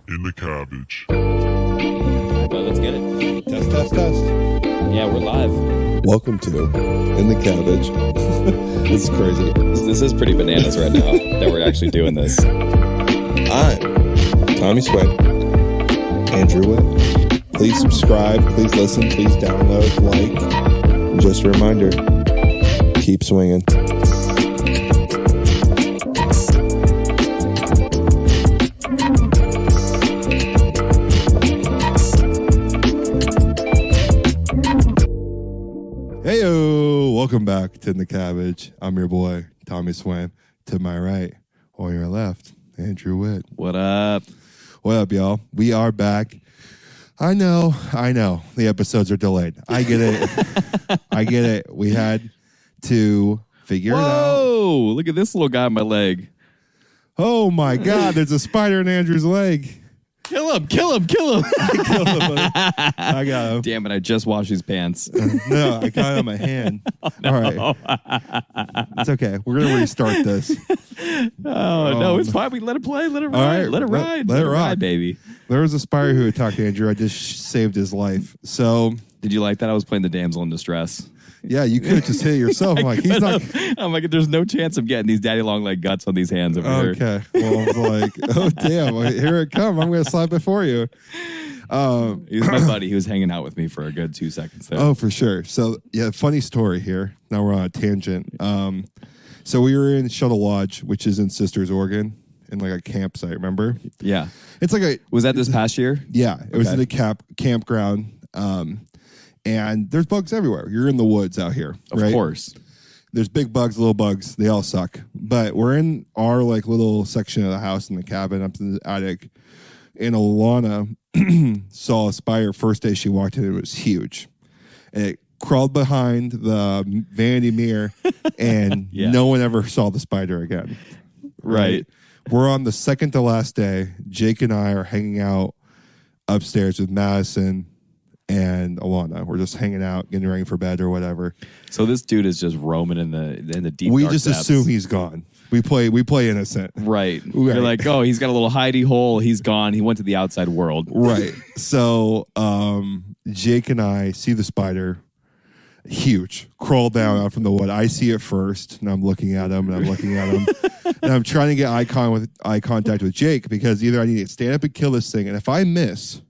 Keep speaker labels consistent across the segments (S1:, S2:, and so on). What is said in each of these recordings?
S1: in the cabbage.
S2: But let's get it.
S3: Test.
S2: Yeah, we're live.
S3: Welcome to In the Cabbage. This is crazy.
S2: This is pretty bananas right now that we're actually doing this.
S3: I'm Tommy Swain, Andrew Witt. Please subscribe, please listen, please download, like. And just a reminder, keep swinging. Heyo, welcome back to In the Cabbage. I'm your boy, Tommy Swain. To my right, or your left, Andrew Witt.
S2: What up?
S3: What up, y'all? We are back. I know. The episodes are delayed. I get it. We had to figure it out.
S2: Whoa! Look at this little guy on my leg.
S3: Oh, my God. There's a spider in Andrew's leg.
S2: Kill him!
S3: I killed him, buddy. I got him.
S2: Damn it, I just washed his pants.
S3: No, I got it on my hand.
S2: Oh, no.
S3: All right. It's okay. We're going to restart this.
S2: No, it's fine. We let it play. Let it ride.
S3: right.
S2: Let it ride.
S3: Let it ride,
S2: baby.
S3: There was a spider who attacked Andrew. I just saved his life. So,
S2: Did you like that? I was playing the damsel in distress.
S3: yeah, you could have just hit it yourself. I'm like, he's not...
S2: I'm like, there's no chance of getting these daddy long leg guts on these hands over here.
S3: Okay. Well, I was like, oh, damn. Here it comes. I'm going to slap it for you.
S2: He was my buddy. He was hanging out with me for a good 2 seconds there.
S3: Oh, for sure. So, yeah, funny story here. Now we're on a tangent. So we were in Shuttle Lodge, which is in Sisters, Oregon, in like a campsite, remember?
S2: Yeah.
S3: It's like a...
S2: Was that this past year?
S3: Yeah. It was
S2: Okay.
S3: in a campground. And there's bugs everywhere. You're in the woods out here, right?
S2: Of course.
S3: There's big bugs, little bugs. They all suck. But we're in our like little section of the house in the cabin up in the attic. And Alana saw a spider first day she walked in. It was huge. And it crawled behind the vanity mirror, and
S2: Yeah.
S3: no one ever saw the spider again.
S2: Right.
S3: We're on the second to last day. Jake and I are hanging out upstairs with Madison and Alana. We're just hanging out, getting ready for bed or whatever.
S2: So this dude is just roaming in the deep.
S3: We
S2: dark
S3: just
S2: depths.
S3: assume he's gone. We play innocent.
S2: Right. You're like, oh, he's got a little hidey hole. He's gone. He went to the outside world.
S3: Right. So Jake and I see the spider, huge, crawl down out from the wood. I see it first, and I'm looking at him, and I'm trying to get eye contact with Jake, because either I need to stand up and kill this thing, and if I miss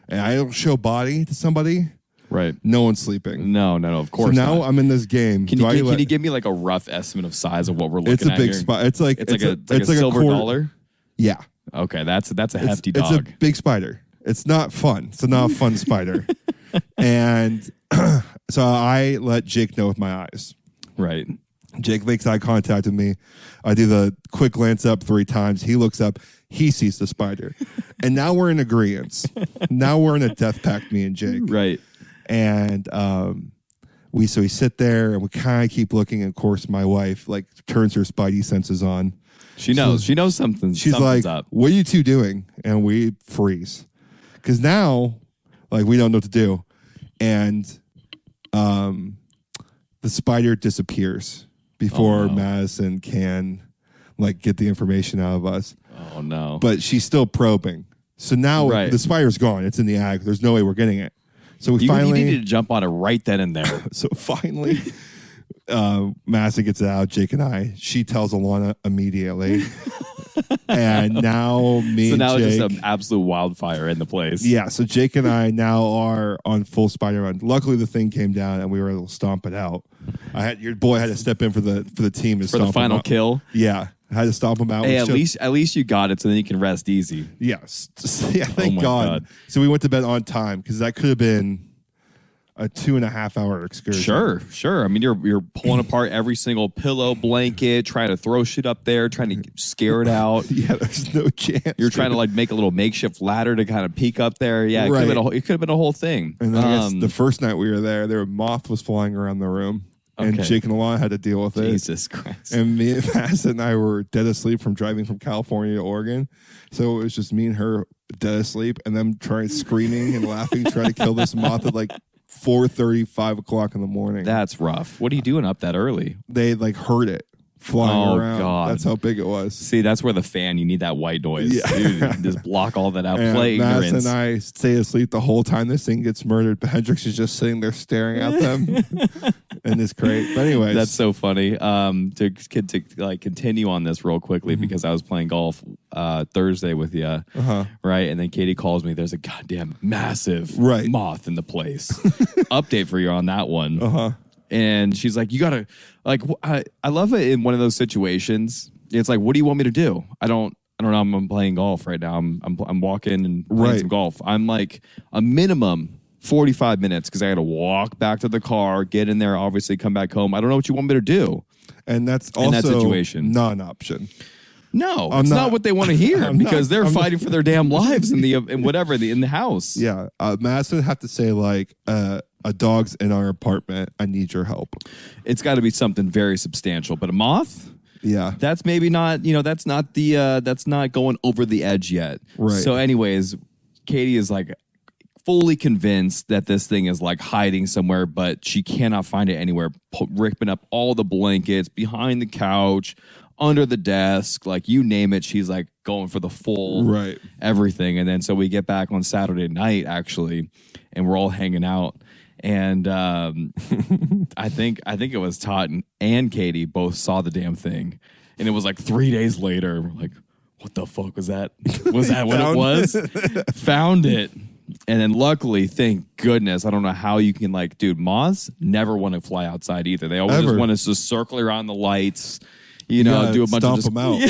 S3: and I don't show body to somebody,
S2: Right.
S3: no one's sleeping.
S2: No, of
S3: So
S2: course
S3: now
S2: not.
S3: I'm in this game.
S2: Can you give me like a rough estimate of size of what we're looking
S3: It's a
S2: at
S3: big
S2: here?
S3: spider. It's like
S2: a silver
S3: quarter-
S2: dollar.
S3: Yeah.
S2: Okay, that's a hefty
S3: It's
S2: dog.
S3: a big spider. It's not fun. It's not a fun spider. And so I let Jake know with my eyes.
S2: Right.
S3: Jake makes eye contact with me. I do the quick glance up 3 times. He looks up. He sees the spider. And now we're in agreement. Now we're in a death pact, me and Jake.
S2: Right.
S3: And we sit there and we kind of keep looking. And of course, my wife like turns her spidey senses on.
S2: She knows. She knows something.
S3: She's
S2: something's
S3: like,
S2: up.
S3: "What are you two doing?" And we freeze, because now, like, we don't know what to do, and the spider disappears before Madison can like get the information out of us.
S2: Oh no!
S3: But she's still probing. So now the spider's gone. It's in the attic. There's no way we're getting it. So we finally
S2: you needed to jump on it right then and there.
S3: So finally, Madison gets it out. Jake and I. She tells Alana immediately, and now me.
S2: So now
S3: and
S2: it's
S3: Jake,
S2: just an absolute wildfire in the place.
S3: yeah. So Jake and I now are on full spider run. Luckily, the thing came down, and we were able to stomp it out. Your boy had to step in for the team to
S2: For the
S3: stomp
S2: final
S3: him out.
S2: kill.
S3: Yeah, I had to stomp him out.
S2: Hey,
S3: which
S2: at least you got it, so then you can rest easy.
S3: yes, yeah. Thank
S2: my
S3: God.
S2: God.
S3: So we went to bed on time, because that could have been a 2.5 hour excursion.
S2: Sure. I mean, you're pulling apart every single pillow, blanket, trying to throw shit up there, trying to scare it out.
S3: Yeah, there's no chance.
S2: You're trying to like make a little makeshift ladder to kind of peek up there. Yeah, it
S3: Right.
S2: could have been a whole thing.
S3: And then I guess the first night we were there moth was flying around the room, and
S2: Okay.
S3: Jake and Alana had to deal with it.
S2: Jesus Christ.
S3: And me and Madison and I were dead asleep from driving from California to Oregon. So it was just me and her dead asleep, and them screaming and laughing, trying to kill this moth at like 4:30, 5 o'clock in the morning.
S2: That's rough. What are you doing up that early?
S3: They like heard it. flying around.
S2: God.
S3: That's how big it was.
S2: See, that's where the fan, you need that white noise.
S3: Yeah.
S2: Dude, just block all that out.
S3: And
S2: Play
S3: Mass
S2: ignorance.
S3: and I stay asleep the whole time this thing gets murdered, but Hendrix is just sitting there staring at them in this crate. But anyways.
S2: That's so funny. To like continue on this real quickly, because I was playing golf Thursday with you, right? And then Katie calls me. There's a goddamn massive moth in the place. Update for you on that one. And she's like, you gotta like. I love it in one of those situations. It's like, what do you want me to do? I don't know. I'm playing golf right now. I'm walking and playing some golf. I'm like a minimum 45 minutes because I got to walk back to the car, get in there, obviously come back home. I don't know what you want me to do.
S3: And that's also
S2: in that situation.
S3: not an option.
S2: No, it's not what they want to hear because they're fighting for their damn lives in the house.
S3: Yeah, Mass would have to say like a dog's in our apartment. I need your help.
S2: It's got to be something very substantial. But a moth, that's maybe not. That's not that's not going over the edge yet.
S3: Right.
S2: So, anyways, Katie is like fully convinced that this thing is like hiding somewhere, but she cannot find it anywhere. Ripping up all the blankets behind the couch, under the desk, like you name it. She's like going for the full everything. And then so we get back on Saturday night actually, and we're all hanging out. And I think it was Todd and Katie both saw the damn thing, and it was like 3 days later. We're like, what the fuck was that? Was that what it was? Found it. And then luckily, thank goodness, I don't know how you can like, dude, moths never want to fly outside either. They always just want to just circle around the lights, do a bunch of
S3: them out.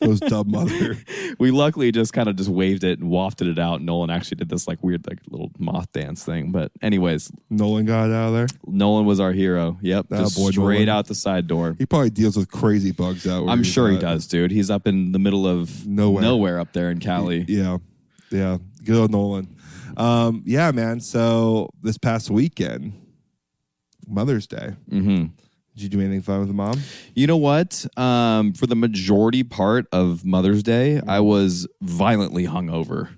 S3: Those dumb mother.
S2: We luckily just kind of just waved it and wafted it out. Nolan actually did this like weird like little moth dance thing. But anyways,
S3: Nolan got out of there.
S2: Nolan was our hero. Yep, just straight out the side door.
S3: He probably deals with crazy bugs out.
S2: I'm sure he does, dude. He's up in the middle of nowhere up there in Cali.
S3: Yeah. Good old Nolan. Yeah, man. So this past weekend, Mother's Day. Did you do anything fun with the mom?
S2: You know what? For the majority part of Mother's Day, I was violently hungover.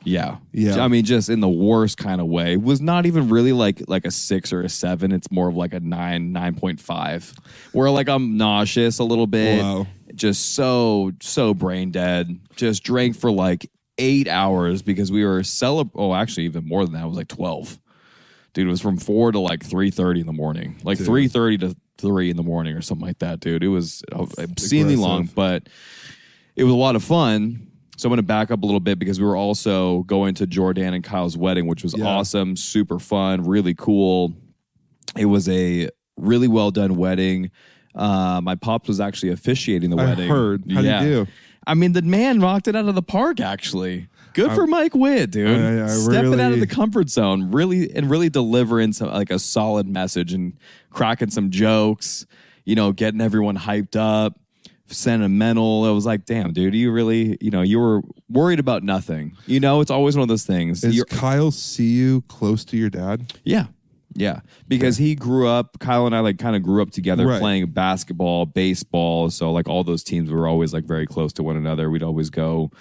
S2: Yeah. I mean, just in the worst kind of way. It was not even really like a 6 or a 7. It's more of like a 9.5. Where like I'm nauseous a little bit.
S3: Wow.
S2: Just so brain dead. Just drank for like 8 hours because we were actually even more than that. It was like 12. Dude, it was from 4 to like 3:30 in the morning. Like 3:30 to 3 in the morning or something like that, dude. It was obscenely long, but it was a lot of fun. So I'm going to back up a little bit because we were also going to Jordan and Kyle's wedding, which was awesome, super fun, really cool. It was a really well done wedding. My pops was actually officiating the wedding.
S3: I heard. How did you do?
S2: I mean, the man rocked it out of the park, actually. Good for Mike Witt, dude. Stepping out of the comfort zone, really delivering some, like a solid message and cracking some jokes, getting everyone hyped up, sentimental. It was like, damn, dude, you really, you were worried about nothing. It's always one of those things.
S3: Is Kyle see you close to your dad?
S2: Yeah, because he grew up, Kyle and I like kind of grew up together playing basketball, baseball. So like all those teams were always like very close to one another. We'd always go,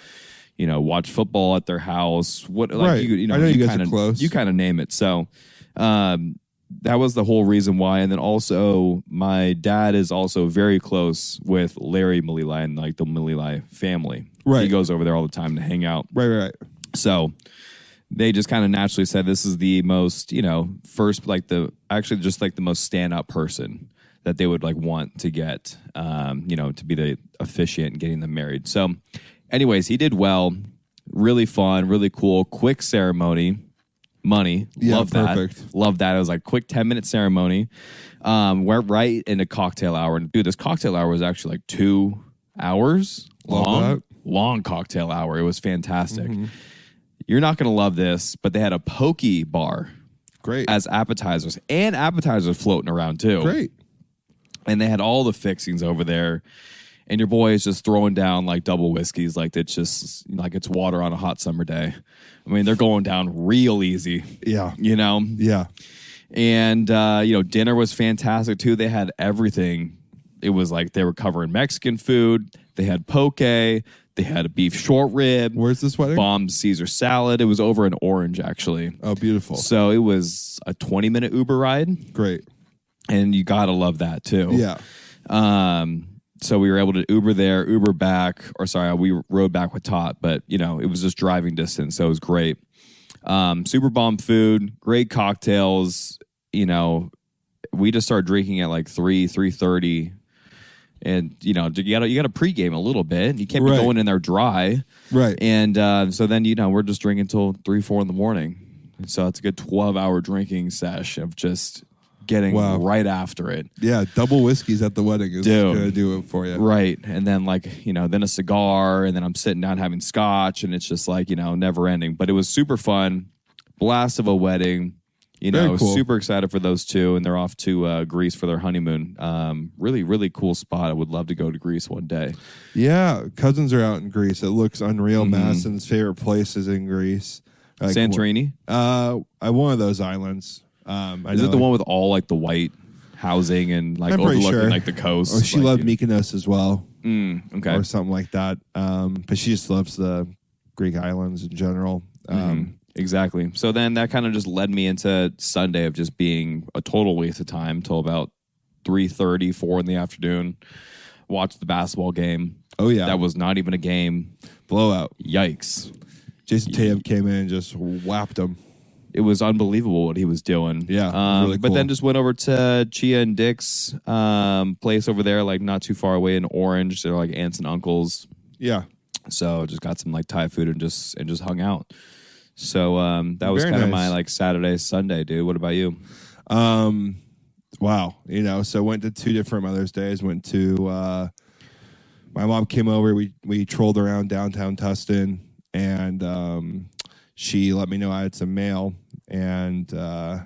S2: watch football at their house. I know you guys are close. You kind of name it. So that was the whole reason why. And then also my dad is also very close with Larry Malili and like the Malili family. Right. He goes over there all the time to hang out.
S3: Right.
S2: So they just kind of naturally said this is the most, first, like the most standout person that they would like want to get, to be the officiant and getting them married. So anyways, he did well, really fun, really cool, quick ceremony, money. Love that. Love that. It was like quick 10-minute ceremony. Went right into cocktail hour. And dude, this cocktail hour was actually like 2 hours long cocktail hour. It was fantastic. You're not going to love this, but they had a poke bar.
S3: Great.
S2: As appetizers. And appetizers floating around, too.
S3: Great.
S2: And they had all the fixings over there. And your boy is just throwing down, like, double whiskeys. Like, it's just, like, it's water on a hot summer day. I mean, they're going down real easy.
S3: Yeah.
S2: Yeah. And, dinner was fantastic, too. They had everything. It was like they were covering Mexican food. They had poke. They had a beef short rib.
S3: Where's this wedding?
S2: Bomb Caesar salad. It was over in Orange, actually.
S3: Oh, beautiful.
S2: So it was a 20-minute Uber ride.
S3: Great.
S2: And you got to love that, too.
S3: Yeah.
S2: So we were able to Uber there, Uber back, we rode back with Tot, but it was just driving distance, so it was great. Super bomb food, great cocktails. We just started drinking at like 3:30, and you got to pregame a little bit. You can't be going in there dry,
S3: right?
S2: And so then we're just drinking until 3-4 in the morning. So it's a good 12-hour drinking sesh of just getting right after it.
S3: Yeah, double whiskeys at the wedding is gonna do it for you,
S2: right? And then then a cigar, and then I'm sitting down having scotch, and it's just never ending. But it was super fun, blast of a wedding.
S3: Very cool.
S2: Super excited for those two, and they're off to Greece for their honeymoon. Really, really cool spot. I would love to go to Greece one day.
S3: Yeah, cousins are out in Greece. It looks unreal. Madison's favorite place is in Greece.
S2: Santorini?
S3: One of those islands.
S2: Is it the one with all the white housing and overlooking the coast?
S3: Or she loved Mykonos as well.
S2: Okay.
S3: Or something like that. But she just loves the Greek islands in general.
S2: Exactly. So then that kind of just led me into Sunday of just being a total waste of time till about 3:30, 4 in the afternoon. Watched the basketball game.
S3: Oh, yeah.
S2: That was not even a game.
S3: Blowout.
S2: Yikes.
S3: Jason Tatum came in and just whapped him.
S2: It was unbelievable what he was doing.
S3: Yeah. Really cool.
S2: But then just went over to Chia and Dick's place over there, not too far away in Orange. They're like aunts and uncles.
S3: Yeah.
S2: So just got some Thai food and just hung out. So that was kind of my Saturday, Sunday, dude. What about you?
S3: Wow. So went to 2 different Mother's Days. Went to my mom came over. We trolled around downtown Tustin, and she let me know I had some mail. And the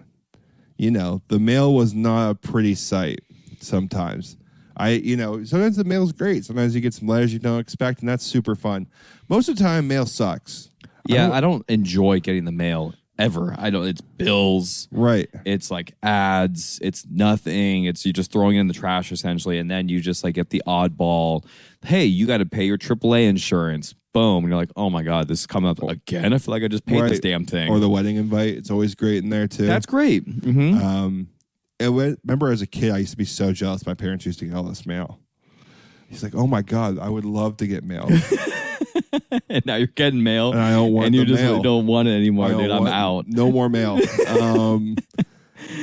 S3: mail was not a pretty sight sometimes. Sometimes the mail's great. Sometimes you get some letters you don't expect, and that's super fun. Most of the time, mail sucks.
S2: Yeah, I don't enjoy getting the mail ever. It's bills.
S3: Right.
S2: It's ads. It's nothing. It's you just throwing it in the trash essentially, and then you just get the oddball. Hey, you got to pay your AAA insurance. Boom. And you're like, oh my God, this is coming up again. I feel like I just paid this damn thing.
S3: Or the wedding invite. It's always great in there too.
S2: That's great. Mm-hmm.
S3: Remember as a kid, I used to be so jealous. My parents used to get all this mail. He's like, oh my God, I would love to get mail.
S2: And now you're getting mail,
S3: and I don't want.
S2: And you
S3: just
S2: mail. Don't want it anymore, dude. I'm out.
S3: No more mail.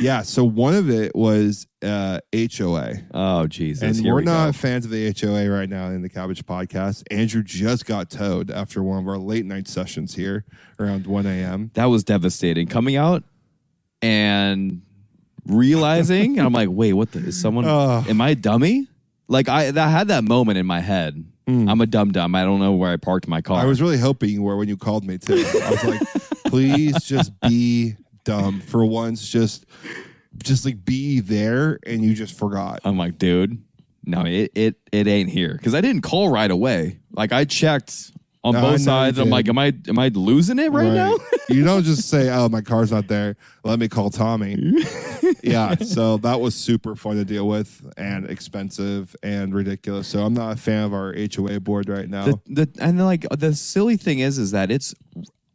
S3: Yeah. So one of it was HOA.
S2: Oh Jesus!
S3: And we're not fans of the HOA right now in the Cabbage podcast. Andrew just got towed after one of our late night sessions here around 1 a.m.
S2: That was devastating. Coming out and realizing, and I'm like, wait, what is someone? Am I a dummy? I had that moment in my head. I'm a dum-dum. I don't know where I parked my car.
S3: I was really hoping you were when you called me, too. I was like, please just be dumb for once. Just be there, and you just forgot.
S2: I'm like, dude, no, it ain't here. Because I didn't call right away. I checked on both sides. I'm like, am I losing it right now?
S3: You don't just say, oh, my car's not there. Let me call Tommy. Yeah, so that was super fun to deal with and expensive and ridiculous. So I'm not a fan of our HOA board right now.
S2: The silly thing is that it's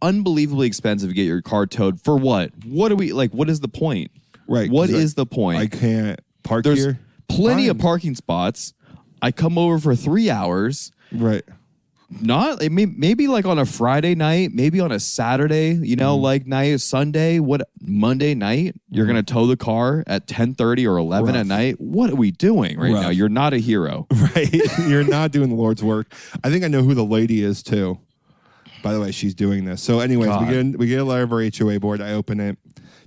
S2: unbelievably expensive to get your car towed for what? What are we what is the point?
S3: Right.
S2: What is the point?
S3: I can't park
S2: There's
S3: here.
S2: Plenty of parking spots. I come over for 3 hours.
S3: Right.
S2: Not maybe on a Friday night, maybe on a Saturday, night, Sunday, Monday night, you're gonna tow the car at 10:30 or 11 at night. What are we doing right now? You're not a hero,
S3: right? You're not doing the Lord's work. I think I know who the lady is too. By the way, she's doing this. So, anyways, we get a letter of our HOA board. I open it,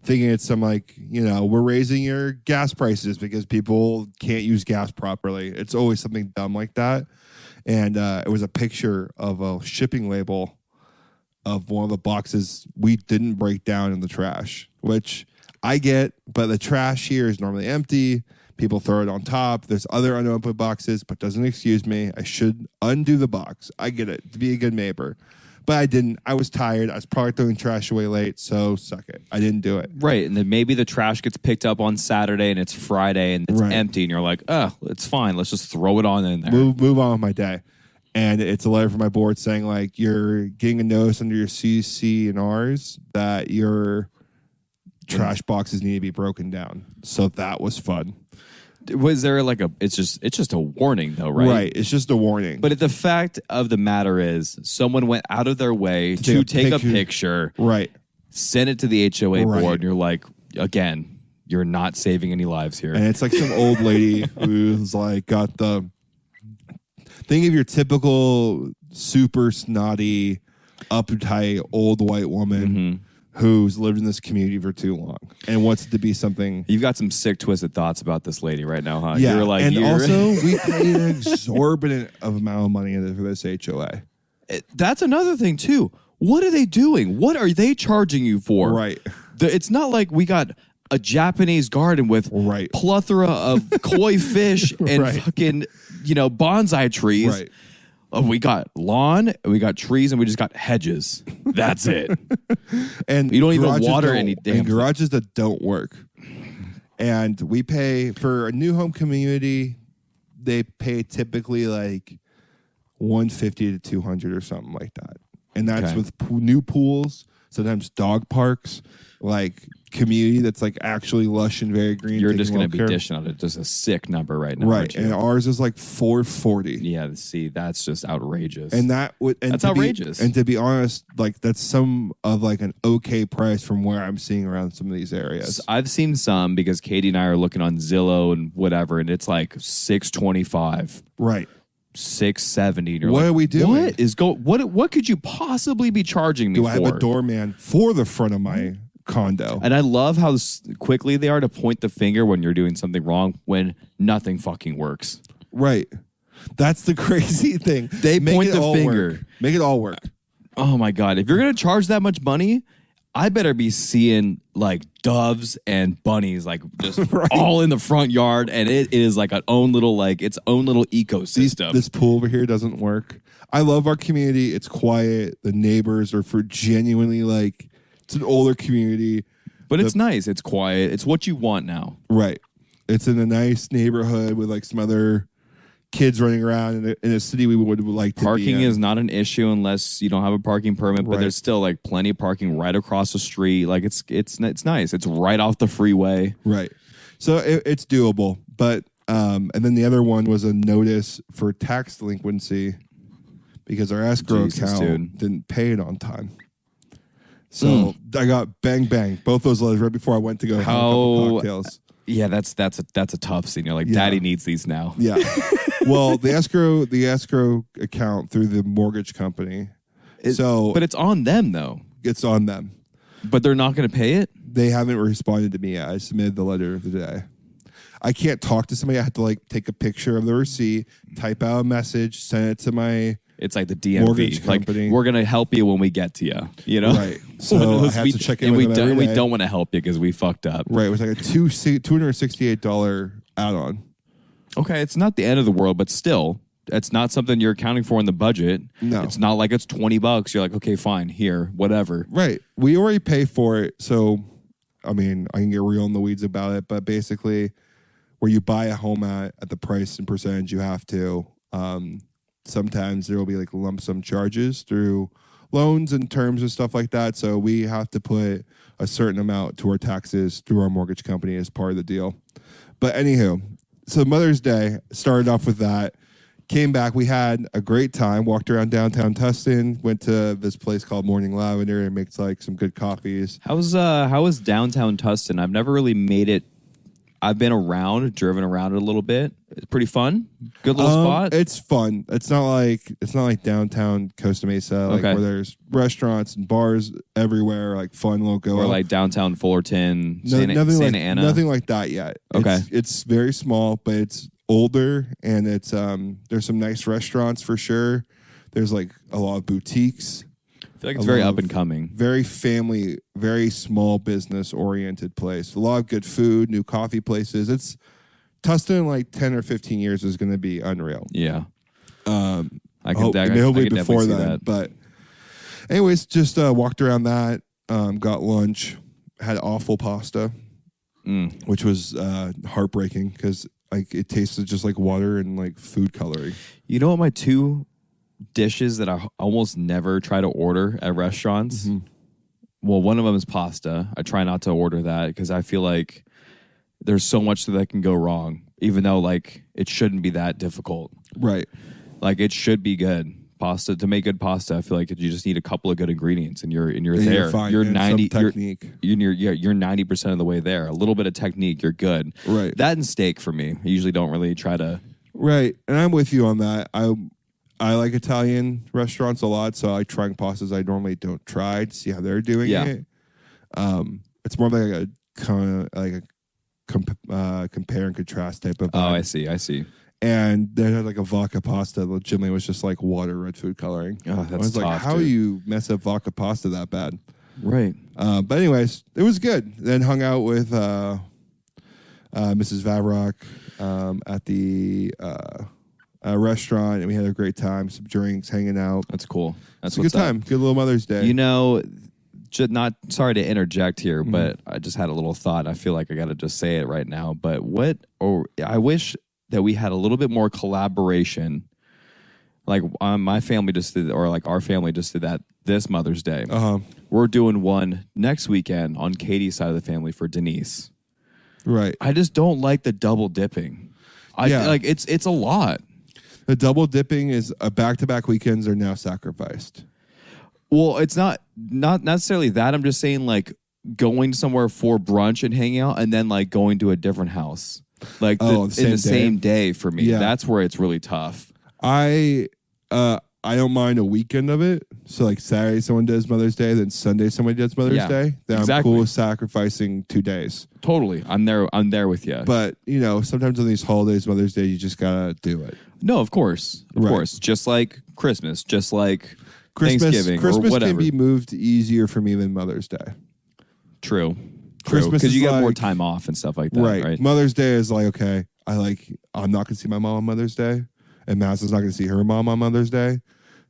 S3: thinking it's some we're raising your gas prices because people can't use gas properly. It's always something dumb like that. And it was a picture of a shipping label of one of the boxes we didn't break down in the trash, which I get, but the trash here is normally empty. People throw it on top. There's other unopened boxes, but doesn't excuse me. I should undo the box. I get it, to be a good neighbor. But I didn't. I was tired. I was probably throwing trash away late, so suck it. I didn't do it.
S2: Right, and then maybe the trash gets picked up on Saturday and it's Friday and it's empty, and you're like, oh, it's fine. Let's just throw it on in there.
S3: Move on with my day. And it's a letter from my board saying, you're getting a notice under your CC and Rs that your trash boxes need to be broken down. So that was fun.
S2: Was there like it's just a warning though, right?
S3: Right. It's just a warning.
S2: But the fact of the matter is someone went out of their way to take a picture,
S3: right,
S2: send it to the HOA board, and you're like, again, you're not saving any lives here.
S3: And it's like some old lady who's like got the think of your typical super snotty, uptight old white woman who's lived in this community for too long and wants it to be something.
S2: You've got some sick, twisted thoughts about this lady right now, huh?
S3: Yeah,
S2: you're like,
S3: and also we paid an exorbitant amount of money for this HOA.
S2: That's another thing too. What are they doing? What are they charging you for?
S3: Right.
S2: It's not like we got a Japanese garden with plethora of koi fish and fucking, bonsai trees.
S3: Right.
S2: We got lawn, we got trees, and we just got hedges. That's it.
S3: And
S2: you don't even water any damn
S3: and garages that don't work. And we pay for a new home community. They pay typically like $150 to $200 or something like that. And that's with new pools, sometimes dog parks, like community that's like actually lush and very green.
S2: You're just going to be dishing out just a sick number right now.
S3: Right. And ours is like $440.
S2: Yeah. See, that's just outrageous.
S3: And that's
S2: outrageous.
S3: And to be honest, like that's some of like an okay price from where I'm seeing around some of these areas.
S2: So I've seen some because Katie and I are looking on Zillow and whatever, and it's like $625.
S3: Right.
S2: $670. You're
S3: what
S2: like,
S3: are we doing?
S2: What could you possibly be charging me for?
S3: Do I have a doorman for the front of my condo?
S2: And I love how quickly they are to point the finger when you're doing something wrong when nothing fucking works.
S3: Right. That's the crazy thing.
S2: They point the finger.
S3: Make it all work.
S2: Oh my God. If you're going to charge that much money, I better be seeing like doves and bunnies like just all in the front yard, and it is like its own little ecosystem.
S3: This pool over here doesn't work. I love our community. It's quiet. The neighbors are for genuinely like it's an older community.
S2: But it's nice. It's quiet. It's what you want now.
S3: Right. It's in a nice neighborhood with like some other kids running around in a city we would like to be in.
S2: Parking is not an issue unless you don't have a parking permit, but there's still like plenty of parking right across the street. Like it's nice. It's right off the freeway.
S3: Right. So it's doable. But and then the other one was a notice for tax delinquency because our escrow account didn't pay it on time. So I got bang bang both those letters right before I went to go have a couple cocktails.
S2: Yeah, that's a tough scene. You're like, Daddy needs these now.
S3: Yeah. Well, the escrow account through the mortgage company. But it's
S2: on them though.
S3: It's on them.
S2: But they're not going to pay it?
S3: They haven't responded to me yet. I submitted the letter of the day. I can't talk to somebody. I have to like take a picture of the receipt, type out a message, send it to my
S2: It's like the DMV.
S3: mortgage company.
S2: Like, we're going to help you when we get to you. You know?
S3: Right. So I have to check in with them every
S2: we
S3: day.
S2: don't want to help you because we fucked up.
S3: Right. It was like a $268 add-on.
S2: Okay, it's not the end of the world, but still, it's not something you're accounting for in the budget.
S3: No.
S2: It's not like it's $20. You're like, okay, fine, here, whatever.
S3: Right. We already pay for it. So, I mean, I can get real in the weeds about it, but basically, where you buy a home at the price and percentage you have to, sometimes there will be like lump sum charges through loans and terms and stuff like that. So we have to put a certain amount to our taxes through our mortgage company as part of the deal. But anywho, so Mother's Day started off with that. Came back. We had a great time. Walked around downtown Tustin. Went to this place called Morning Lavender and makes like some good coffees.
S2: How was downtown Tustin? I've never really made it. I've been around, driven around it a little bit. It's pretty fun. Good little spot.
S3: It's fun. It's not like downtown Costa Mesa, like where there's restaurants and bars everywhere, like fun little go.
S2: Or like downtown Fullerton, Santa Ana.
S3: Nothing like that yet.
S2: Okay.
S3: It's very small, but it's older and it's there's some nice restaurants for sure. There's like a lot of boutiques.
S2: I feel like it's very up and coming.
S3: Very family, very small business oriented place. A lot of good food, new coffee places. It's Tustin in like 10 or 15 years is going to be unreal.
S2: Yeah.
S3: I can before that. But anyways, just walked around that, got lunch, had awful pasta, which was heartbreaking because like it tasted just like water and like food coloring.
S2: You know what my two dishes that I almost never try to order at restaurants? Mm-hmm. Well, one of them is pasta. I try not to order that because I feel like there's so much that can go wrong. even though like it shouldn't be that difficult.
S3: Right.
S2: Like it should be good. Pasta, to make good pasta, I feel like you just need a couple of good ingredients and you're there.
S3: You're fine.
S2: You're
S3: And
S2: 90
S3: some technique.
S2: You're 90% of the way there. A little bit of technique, you're good.
S3: Right.
S2: That and steak for me. I usually don't really try to.
S3: Right. And I'm with you on that. I like Italian restaurants a lot, so I try pastas I normally don't try to see how they're doing it. It's more like a compare and contrast type of vibe.
S2: I see.
S3: And they had like a vodka pasta that legitimately was just like water, red food coloring.
S2: Oh, that's
S3: I was like, how
S2: dude.
S3: you mess up vodka pasta that bad?
S2: Right.
S3: But anyways, it was good. Then hung out with Mrs. Vavrock at the restaurant, and we had a great time. Some drinks, hanging out.
S2: That's cool. That's
S3: a good time. Good little Mother's Day.
S2: You know, not sorry to interject here, but I just had a little thought. I feel like I got to just say it right now. But I wish that we had a little bit more collaboration. Like my family just did, or like our family just did that this Mother's Day. We're doing one next weekend on Katie's side of the family for Denise.
S3: Right.
S2: I just don't like the double dipping. Like it's a lot.
S3: The double dipping is back-to-back weekends are now sacrificed.
S2: Well, it's not necessarily that. I'm just saying like going somewhere for brunch and hanging out, and then like going to a different house, like in the same day for me.
S3: Yeah.
S2: That's where it's really tough.
S3: I don't mind a weekend of it. So like Saturday someone does Mother's Day, then Sunday somebody does Mother's Day. Then I'm cool with sacrificing 2 days.
S2: Totally. I'm there with you.
S3: But, sometimes on these holidays, Mother's Day, you just got to do it.
S2: No, of course. Of course. Just like Christmas, just like Thanksgiving
S3: Christmas
S2: or whatever.
S3: can be moved easier for me than Mother's Day.
S2: True.
S3: Christmas
S2: because you get
S3: like,
S2: more time off and stuff like that, right?
S3: Mother's Day is like, okay, I'm not going to see my mom on Mother's Day, and Madison's not going to see her mom on Mother's Day.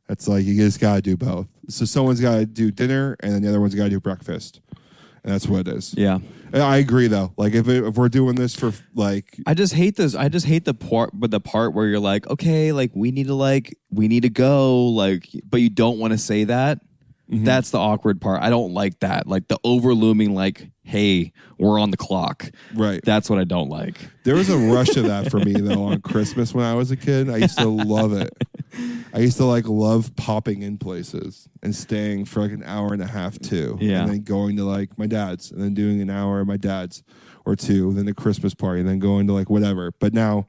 S3: It's like you just got to do both. So someone's got to do dinner, and then the other one's got to do breakfast, and that's what it is.
S2: Yeah,
S3: I agree though. Like if we're doing this for like,
S2: I just hate this. I just hate the part where you're like, okay, like we need to go, like, but you don't want to say that. Mm-hmm. That's the awkward part. I don't like that. Like the overlooming, like, hey, we're on the clock.
S3: Right.
S2: That's what I don't like.
S3: There was a rush of that for me though on Christmas when I was a kid. I used to love it. I used to love popping in places and staying for like an hour and a half too.
S2: Yeah.
S3: And then going to like my dad's and then doing an hour at my dad's or two, then the Christmas party, and then going to like whatever. But now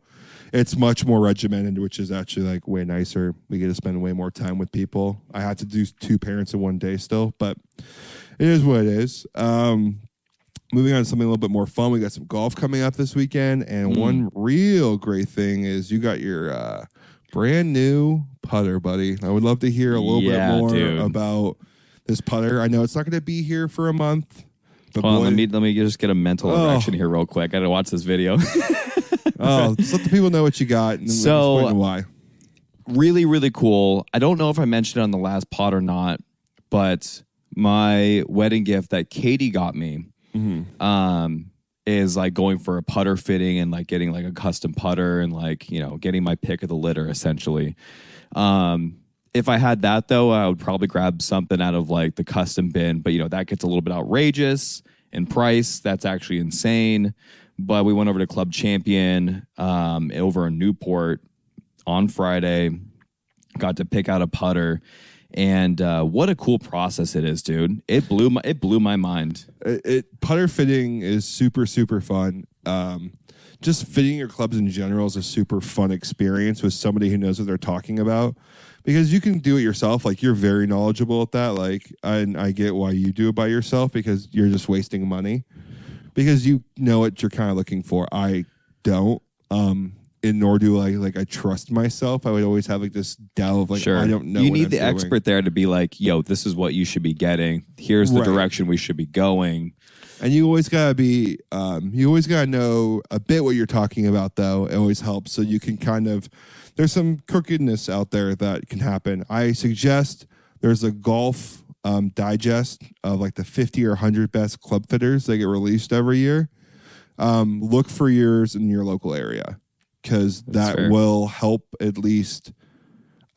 S3: it's much more regimented, which is actually like way nicer. We get to spend way more time with people. I had to do 2 parents in one day still, but it is what it is. Moving on to something a little bit more fun. We got some golf coming up this weekend, and one real great thing is you got your brand new putter, buddy. I would love to hear a little bit more about this putter. I know it's not going to be here for a month. But
S2: let me just get a mental erection here real quick. I got to watch this video.
S3: Just let the people know what you got and explain why.
S2: Really, really cool. I don't know if I mentioned it on the last pod or not, but my wedding gift that Katie got me is like going for a putter fitting and like getting like a custom putter and like, getting my pick of the litter essentially. If I had that though, I would probably grab something out of like the custom bin, but that gets a little bit outrageous in price. That's actually insane. But we went over to Club Champion over in Newport on Friday, got to pick out a putter, and what a cool process it is, dude. It blew my mind.
S3: Putter fitting is super, super fun. Just fitting your clubs in general is a super fun experience with somebody who knows what they're talking about, because you can do it yourself. Like you're very knowledgeable at that. Like, and I get why you do it by yourself, because you're just wasting money. Because you know what you're kind of looking for. I don't. And nor do I trust myself. I would always have like this doubt of like, I don't know.
S2: You need the expert there to be like, yo, this is what you should be getting. Here's the direction we should be going.
S3: And you always gotta be, you always gotta know a bit what you're talking about though. It always helps. So you can there's some crookedness out there that can happen. I suggest there's a golf digest of like the 50 or 100 best club fitters that get released every year. Look for yours in your local area, because that will help at least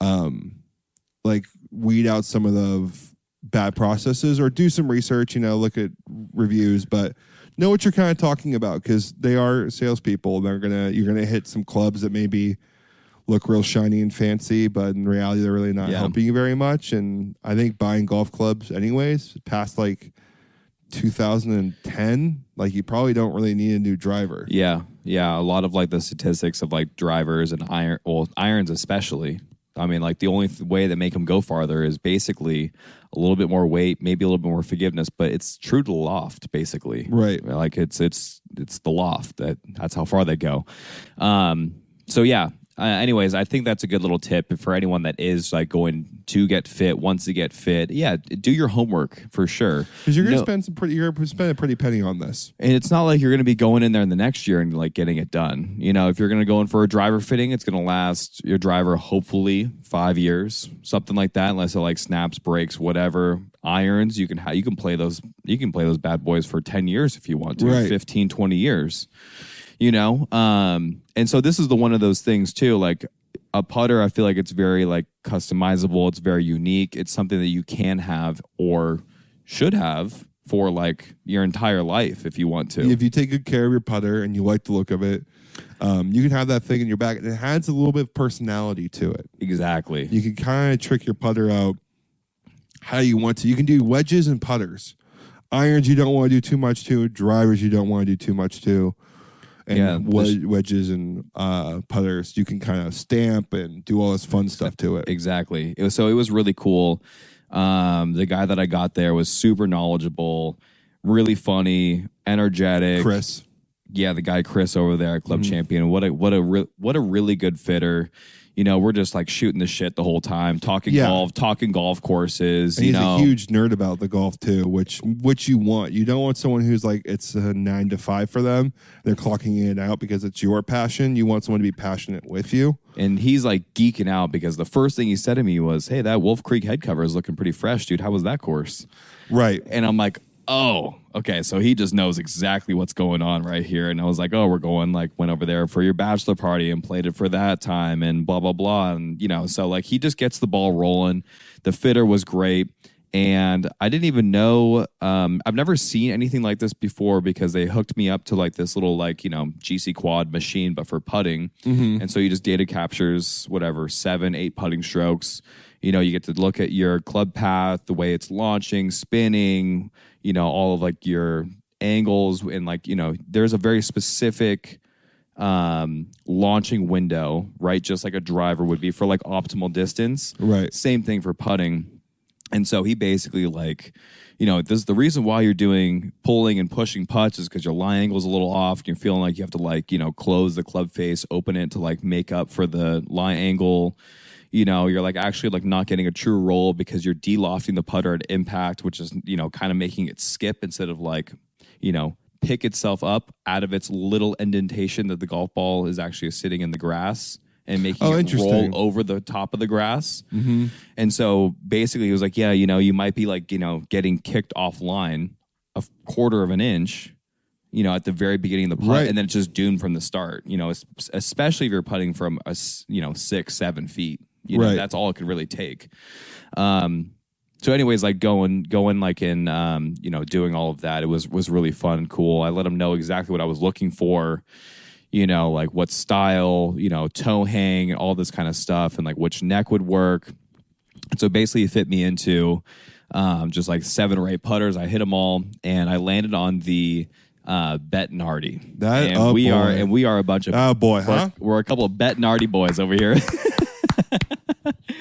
S3: like weed out some of the bad processes, or do some research, look at reviews, but know what you're kind of talking about because they are salespeople. You're gonna hit some clubs that maybe look real shiny and fancy, but in reality, they're really not helping you very much. And I think buying golf clubs, anyways, past like 2010, like you probably don't really need a new driver.
S2: Yeah. A lot of like the statistics of like drivers and irons especially. I mean, like the only way that make them go farther is basically a little bit more weight, maybe a little bit more forgiveness, but it's true to the loft, basically.
S3: Right.
S2: Like it's the loft that's how far they go. So yeah. Anyways, I think that's a good little tip for anyone that is like going to get fit, wants to get fit. Yeah, do your homework for sure.
S3: Because you're gonna spend a pretty penny on this.
S2: And it's not like you're gonna be going in there in the next year and like getting it done. You know, if you're gonna go in for a driver fitting, it's gonna last your driver hopefully 5 years, something like that, unless it like snaps, breaks, whatever. Irons, you can play those bad boys for 10 years if you want to,
S3: right.
S2: 15, 20 years. You know, and so this is one of those things too. Like a putter, I feel like it's very like customizable. It's very unique. It's something that you can have or should have for like your entire life if you want to.
S3: If you take good care of your putter and you like the look of it, you can have that thing in your bag. And it adds a little bit of personality to it.
S2: Exactly.
S3: You can kind of trick your putter out how you want to. You can do wedges and putters. Irons you don't want to do too much to. Drivers you don't want to do too much to. And wedges and putters, you can kind of stamp and do all this fun stuff to it.
S2: Exactly. It was really cool. The guy that I got there was super knowledgeable, really funny, energetic.
S3: Chris.
S2: Yeah, the guy Chris over there at Club Champion. What a really good fitter. You know, we're just like shooting the shit the whole time, talking golf courses.
S3: And he's a huge nerd about the golf too, which you want. You don't want someone who's like it's a 9 to 5 for them. They're clocking in and out because it's your passion. You want someone to be passionate with you.
S2: And he's like geeking out because the first thing he said to me was, "Hey, that Wolf Creek head cover is looking pretty fresh, dude. How was that course?"
S3: Right.
S2: And I'm like, oh, okay. So he just knows exactly what's going on right here. And I was like, oh, went over there for your bachelor party and played it for that time and blah, blah, blah. And, you know, so like he just gets the ball rolling. The fitter was great. And I didn't even know, I've never seen anything like this before because they hooked me up to like this little like, you know, GC quad machine, but for putting. Mm-hmm. And so you just data captures, 7, 8 putting strokes. You know, you get to look at your club path, the way it's launching, spinning, you know, all of like your angles and like, you know, there's a very specific launching window, right? Just like a driver would be for like optimal distance.
S3: Right.
S2: Same thing for putting. And so he basically like, you know, this is the reason why you're doing pulling and pushing putts is because your lie angle is a little off. And you're feeling like you have to like, you know, close the club face, open it to like make up for the lie angle. You know, you're like actually like not getting a true roll because you're de-lofting the putter at impact, which is, you know, kind of making it skip instead of like, you know, pick itself up out of its little indentation that the golf ball is actually sitting in the grass and making it roll over the top of the grass. Mm-hmm. And so basically he was like, yeah, you know, you might be like, you know, getting kicked offline a quarter of an inch, you know, at the very beginning of the putt, right. And then it's just doomed from the start, you know, especially if you're putting from, 6-7 feet. You know, that's all it could really take. So anyways, like going like in, you know, doing all of that, it was really fun and cool. I let him know exactly what I was looking for, you know, like what style, you know, toe hang, all this kind of stuff and like which neck would work. And so basically it fit me into just like 7 or 8 putters. I hit them all and I landed on the Bettinardi. We are a bunch of we're a couple of Bettinardi boys over here.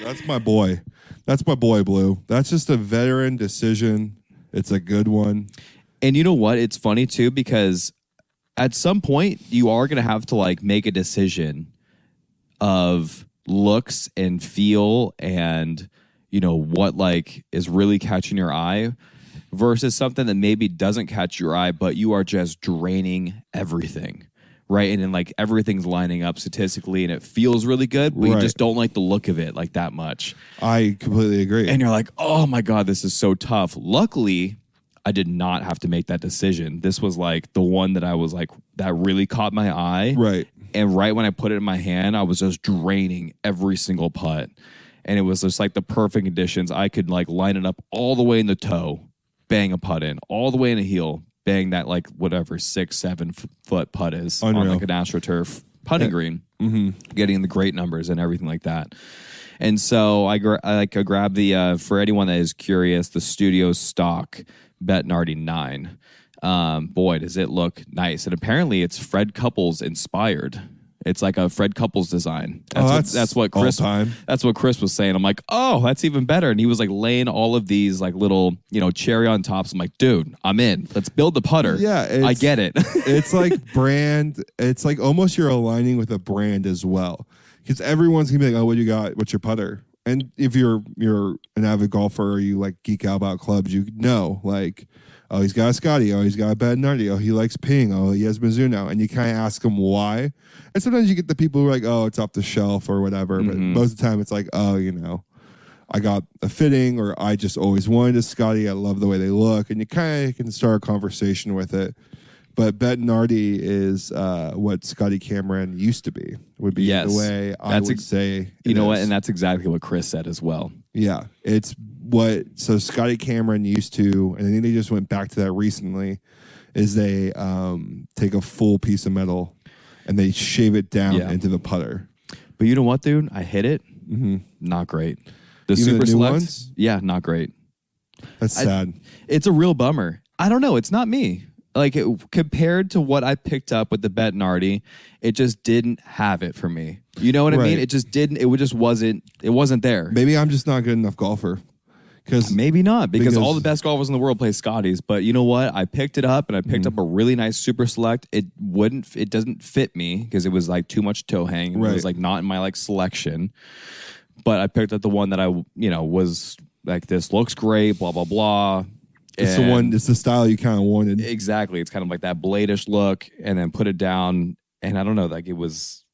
S3: That's my boy. That's my boy, Blue. That's just a veteran decision. It's a good one.
S2: And you know what? It's funny, too, because at some point, you are going to have to, like, make a decision of looks and feel and, you know, what, like, is really catching your eye versus something that maybe doesn't catch your eye, but you are just draining everything. Right. And then like everything's lining up statistically and it feels really good, but you just don't like the look of it like that much.
S3: I completely agree.
S2: And you're like, oh my God, this is so tough. Luckily, I did not have to make that decision. This was like the one that I was like, that really caught my eye.
S3: Right.
S2: And right when I put it in my hand, I was just draining every single putt. And it was just like the perfect conditions. I could like line it up all the way in the toe, bang a putt in, all the way in a heel, bang that like whatever 6-7 foot putt is
S3: Unreal.
S2: on like an AstroTurf putting green, getting the great numbers and everything like that. And so I grabbed the for anyone that is curious, the studio stock Bettinardi 9. Boy, does it look nice. And apparently it's Fred Couples inspired. It's like a Fred Couples design. That's what Chris was saying. I'm like, oh, that's even better. And he was like laying all of these like little, cherry on tops. I'm like, dude, I'm in. Let's build the putter.
S3: Yeah,
S2: I get it.
S3: It's like brand. It's like almost you're aligning with a brand as well. Because everyone's gonna be like, oh, what you got? What's your putter? And if you're an avid golfer or you like geek out about clubs, you know, like, oh, he's got a Scotty. Oh, he's got a Bettinardi. Oh, he likes Ping. Oh, he has Mizuno. And you kind of ask him why. And sometimes you get the people who are like, oh, it's off the shelf or whatever. But most of the time it's like, oh, I got a fitting, or I just always wanted a Scotty. I love the way they look. And you kind of can start a conversation with it. But Bettinardi is what Scotty Cameron used to be. Would be the way I would say.
S2: You know what? And that's exactly what Chris said as well.
S3: Yeah, it's so Scotty Cameron used to, and I think they just went back to that recently, is they take a full piece of metal and they shave it down into the putter.
S2: But you know what, dude? I hit it. Not great. The
S3: Even
S2: Super
S3: the new
S2: Select,
S3: ones?
S2: Yeah, not great.
S3: That's sad.
S2: It's a real bummer. I don't know. It's not me. Like compared to what I picked up with the Bettinardi, it just didn't have it for me. You know what I mean? It just didn't. It just wasn't. It wasn't there.
S3: Maybe I'm just not good enough golfer.
S2: Maybe not, because all the best golfers in the world play Scotties. But you know what? I picked it up, and I picked up a really nice Super Select. It doesn't fit me because it was like too much toe hang. It was like not in my like selection. But I picked up the one that I was like, this looks great. Blah blah blah.
S3: It's the one. It's the style you kind of wanted.
S2: Exactly. It's kind of like that bladish look, and then put it down. And I don't know, like it was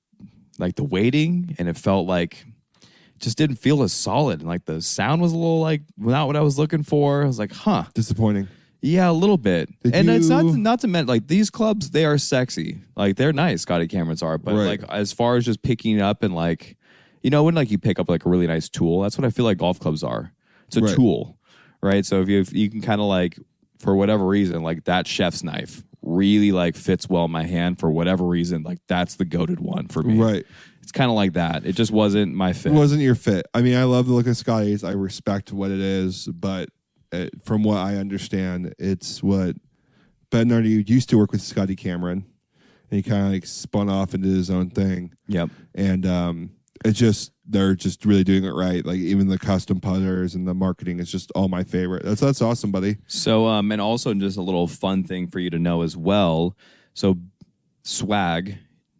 S2: like the weighting, and it felt like it just didn't feel as solid. And like the sound was a little like not what I was looking for. I was like, huh,
S3: disappointing.
S2: Yeah, a little bit. It's not to mention like these clubs, they are sexy. Like they're nice. Scotty Camerons are, but like as far as just picking up and like when like you pick up like a really nice tool, that's what I feel like golf clubs are. It's a tool. Right, so if you can kind of like, for whatever reason, like that chef's knife really like fits well in my hand for whatever reason, like that's the goated one for me. Right, it's kind of like that. It just wasn't my fit.
S3: It wasn't your fit. I mean, I love the look of Scotty's. I respect what it is, but from what I understand, it's what Bettinardi used to work with Scotty Cameron, and he kind of like spun off into his own thing. Yep, and they're just really doing it right. Like even the custom putters and the marketing is just all my favorite. That's awesome, buddy.
S2: So and also just a little fun thing for you to know as well. So Swag,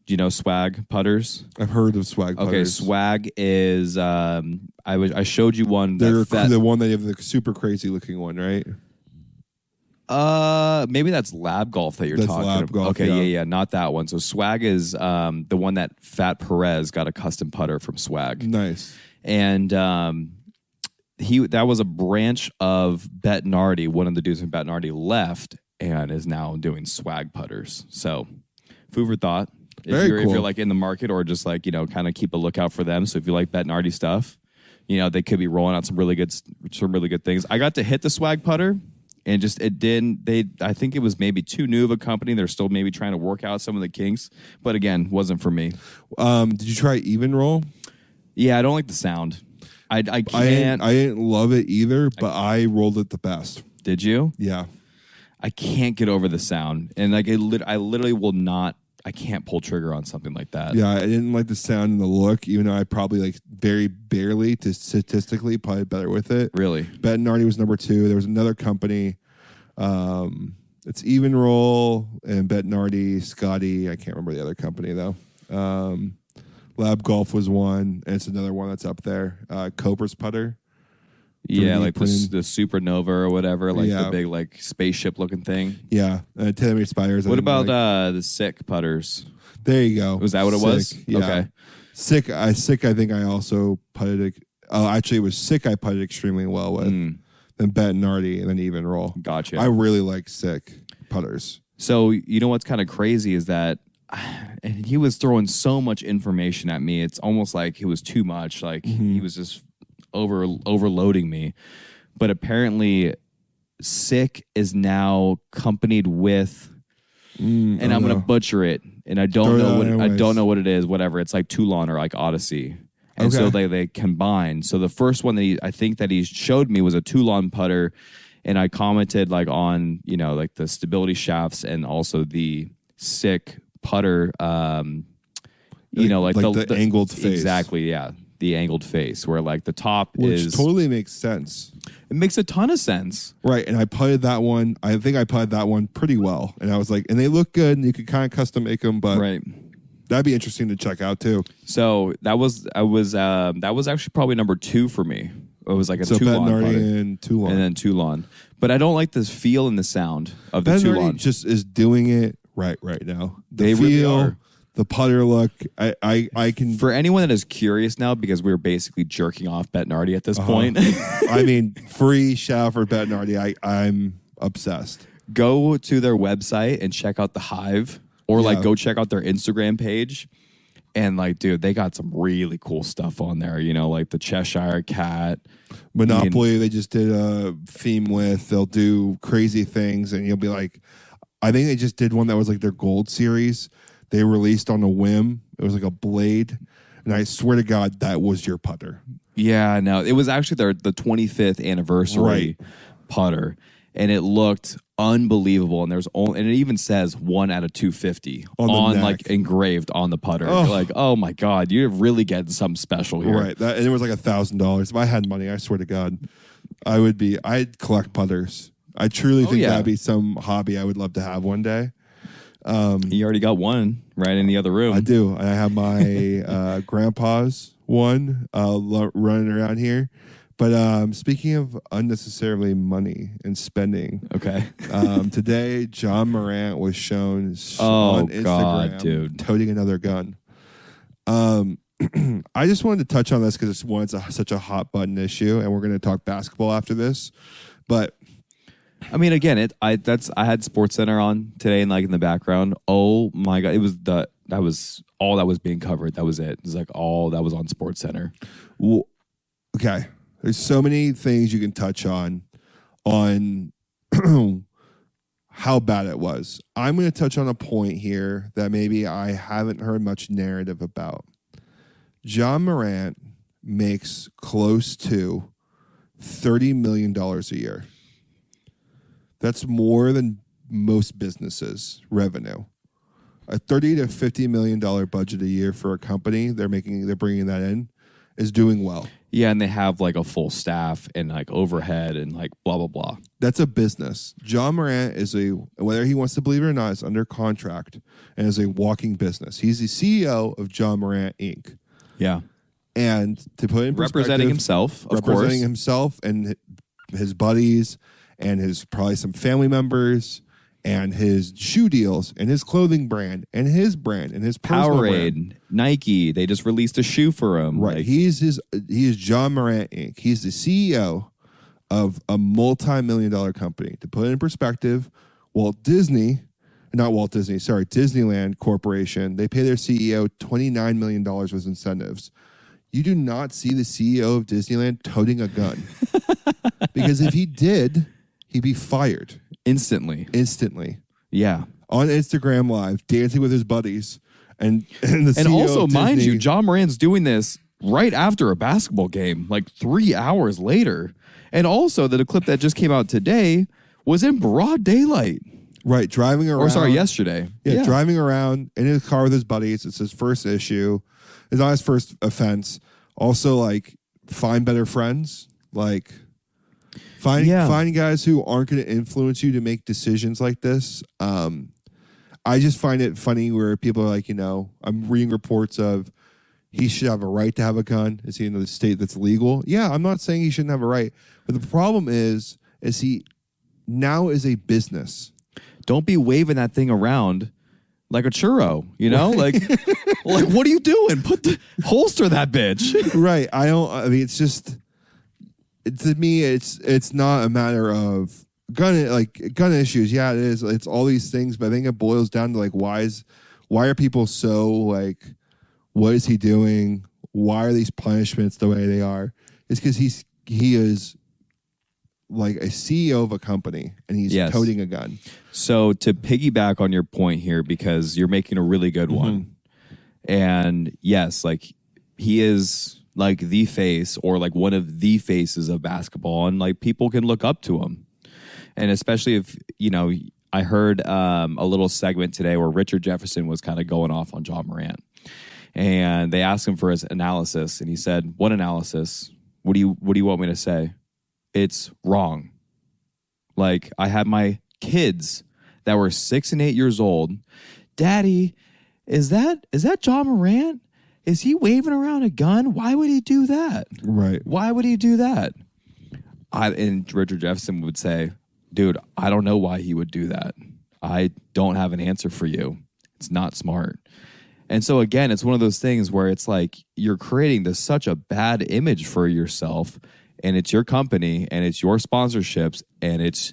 S2: do you know Swag putters?
S3: I've heard of Swag putters.
S2: Okay, Swag is I showed you one.
S3: They're the one that you have the super crazy looking one, right?
S2: Maybe that's Lab Golf that you're talking about.
S3: Golf,
S2: okay, yeah, not that one. So Swag is the one that Fat Perez got a custom putter from Swag.
S3: Nice.
S2: And that was a branch of Bettinardi. One of the dudes from Bettinardi left and is now doing Swag putters. So food for thought. If you're like in the market, or just like kind of keep a lookout for them. So if you like Bettinardi stuff, they could be rolling out some really good things. I got to hit the Swag putter. And I think it was maybe too new of a company. They're still maybe trying to work out some of the kinks. But again, wasn't for me.
S3: Did you try even roll?
S2: Yeah, I don't like the sound. I can't.
S3: I didn't love it either, but I rolled it the best.
S2: Did you?
S3: Yeah.
S2: I can't get over the sound. And like I literally will not. I can't pull trigger on something like that.
S3: Yeah, I didn't like the sound and the look, even though I probably like very barely to statistically probably better with it.
S2: Really?
S3: Bettinardi was number 2. There was another company. It's Even Roll and Bettinardi, Scotty. I can't remember the other company though. Lab Golf was one, and it's another one that's up there. Cobra's putter.
S2: Yeah, like the Supernova or whatever, like the big like spaceship looking thing.
S3: Yeah, Tenemy Spiders.
S2: What about the Sick putters?
S3: There you go.
S2: Was that what it was?
S3: Yeah.
S2: Okay.
S3: Sick. I think I also putted it. Oh, actually, it was Sick. I putted extremely well with. Then Bettinardi, and then Even Roll.
S2: Gotcha.
S3: I really like Sick putters.
S2: So you know what's kind of crazy is that, and he was throwing so much information at me. It's almost like it was too much. Like he was just overloading me. But apparently Sick is now accompanied with, and I'm going to butcher it, and I don't know what it is. Whatever, it's like Toulon or like Odyssey, and so they combine. So the first one that he showed me was a Toulon putter, and I commented like on like the stability shafts and also the Sick putter. Like the angled face. Exactly, yeah. The angled face where like the top
S3: Which totally makes sense.
S2: It makes a ton of sense.
S3: Right. And I putted that one. I think I putted that one pretty well. And I was like, and they look good and you could kind of custom make them, but that'd be interesting to check out too.
S2: So that was actually probably number 2 for me. It was like a Toulon
S3: and Toulon.
S2: And then Toulon. But I don't like the feel and the sound of the Toulon.
S3: Just is doing it right now.
S2: They really are.
S3: The putter look, I can...
S2: For anyone that is curious now, because we're basically jerking off Bettinardi at this point.
S3: I mean, free shout out for Bettinardi. I'm obsessed.
S2: Go to their website and check out the Hive, or like go check out their Instagram page. And like, dude, they got some really cool stuff on there. Like the Cheshire Cat.
S3: Monopoly, they just did a theme with. They'll do crazy things, and you'll be like... I think they just did one that was like their gold series. They released on a whim. It was like a blade. And I swear to God, that was your putter.
S2: Yeah, no. It was actually the 25th anniversary putter. And it looked unbelievable. And and it even says 1 out of 250 on like engraved on the putter. You're like, oh my God, you're really getting something special here.
S3: Right. And it was like $1,000. If I had money, I swear to God, I'd collect putters. I truly think that'd be some hobby I would love to have one day.
S2: You already got one right in the other room.
S3: I do. I have my grandpa's one running around here. But speaking of unnecessarily money and spending, today Ja Morant was shown on Instagram toting another gun. I just wanted to touch on this because it's such a hot button issue, and we're going to talk basketball after this. But
S2: I mean, again, I had SportsCenter on today and like in the background. Oh my God, that was all that was being covered. That was it. It was like all that was on SportsCenter.
S3: Well, okay, there's so many things you can touch on how bad it was. I'm going to touch on a point here that maybe I haven't heard much narrative about. Ja Morant makes close to $30 million a year. That's more than most businesses' revenue. A $30 to $50 million budget a year for a company, they're bringing that in, is doing well.
S2: Yeah, and they have like a full staff and like overhead and like blah, blah, blah.
S3: That's a business. Ja Morant whether he wants to believe it or not, is under contract and is a walking business. He's the CEO of Ja Morant, Inc.
S2: Yeah.
S3: And to put in perspective,
S2: representing
S3: himself and his buddies and his probably some family members and his shoe deals and his clothing brand and his Powerade,
S2: brand. Nike. They just released a shoe for him.
S3: Right. He is Ja Morant Inc. He's the CEO of a multi-million-dollar company. To put it in perspective, Disneyland Corporation, they pay their CEO $29 million with incentives. You do not see the CEO of Disneyland toting a gun. Because if he did, he'd be fired. Instantly.
S2: Yeah.
S3: On Instagram Live, dancing with his buddies. And the CEO
S2: also,
S3: of
S2: mind
S3: Disney,
S2: you, Ja Morant's doing this right after a basketball game, like 3 hours later. And also, the clip that just came out today was in broad daylight.
S3: Right, driving around.
S2: Yesterday.
S3: Yeah, driving around in his car with his buddies. It's his first issue. It's not his first offense. Also, like, find better friends. Like, find guys who aren't going to influence you to make decisions like this. I just find it funny where people are like, I'm reading reports of he should have a right to have a gun. Is he in a state that's legal? Yeah, I'm not saying he shouldn't have a right. But the problem is he now is a business.
S2: Don't be waving that thing around like a churro, Like, like what are you doing? Holster that bitch.
S3: Right. It's just, to me, it's not a matter of gun issues. Yeah, it is. It's all these things, but I think it boils down to like, why are people so like, what is he doing? Why are these punishments the way they are? It's because he is like a CEO of a company, and he's toting a gun.
S2: So to piggyback on your point here, because you're making a really good one, and yes, like he is like the face or like one of the faces of basketball, and like people can look up to him, and especially if I heard a little segment today where Richard Jefferson was kind of going off on Ja Morant, and they asked him for his analysis, and he said, "What analysis? What do you want me to say? It's wrong. Like, I had my kids that were 6 and 8 years old. Daddy, is that Ja Morant? Is he waving around a gun? Why would he do that?
S3: Right.
S2: Why would he do that?" And Richard Jefferson would say, "Dude, I don't know why he would do that. I don't have an answer for you. It's not smart." And so again, it's one of those things where it's like you're creating such a bad image for yourself, and it's your company and it's your sponsorships, and it's,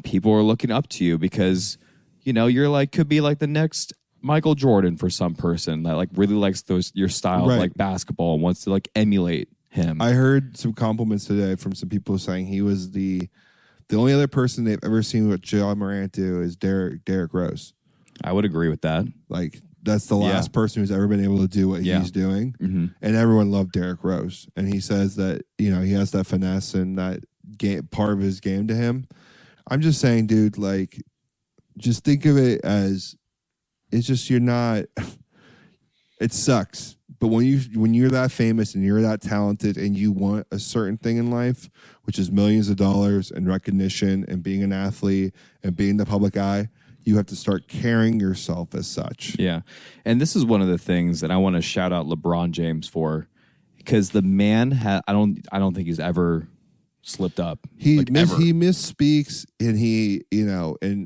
S2: people are looking up to you because, you're like, could be like the next Michael Jordan for some person that like really likes your style of like basketball and wants to like emulate him.
S3: I heard some compliments today from some people saying he was the only other person they've ever seen what Ja Morant do is Derrick Rose.
S2: I would agree with that.
S3: Like, that's the last person who's ever been able to do what he's doing. Mm-hmm. And everyone loved Derrick Rose. And he says that, he has that finesse and that part of his game to him. I'm just saying, dude, like, just think of it as, it's just, you're not, it sucks. But when you're that famous and you're that talented and you want a certain thing in life, which is millions of dollars and recognition and being an athlete and being the public eye, you have to start carrying yourself as such.
S2: Yeah. And this is one of the things that I want to shout out LeBron James for, because the man I don't think he's ever slipped up.
S3: He misspeaks, and he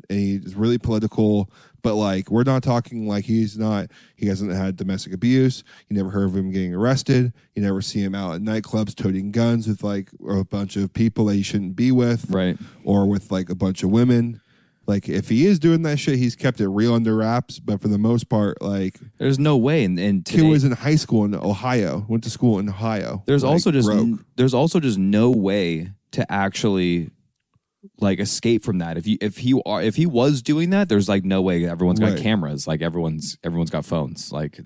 S3: he's really political, but like, we're not talking like he hasn't had domestic abuse. You never heard of him getting arrested. You never see him out at nightclubs toting guns with like a bunch of people that he shouldn't be with.
S2: Right.
S3: Or with like a bunch of women. Like, if he is doing that shit, he's kept it real under wraps. But for the most part, like,
S2: there's no way. And
S3: kid was in high school in Ohio. Went to school in Ohio.
S2: There's
S3: like,
S2: also just no way to actually like escape from that. If he was doing that, there's like no way. Everyone's got cameras. Like everyone's got phones. Like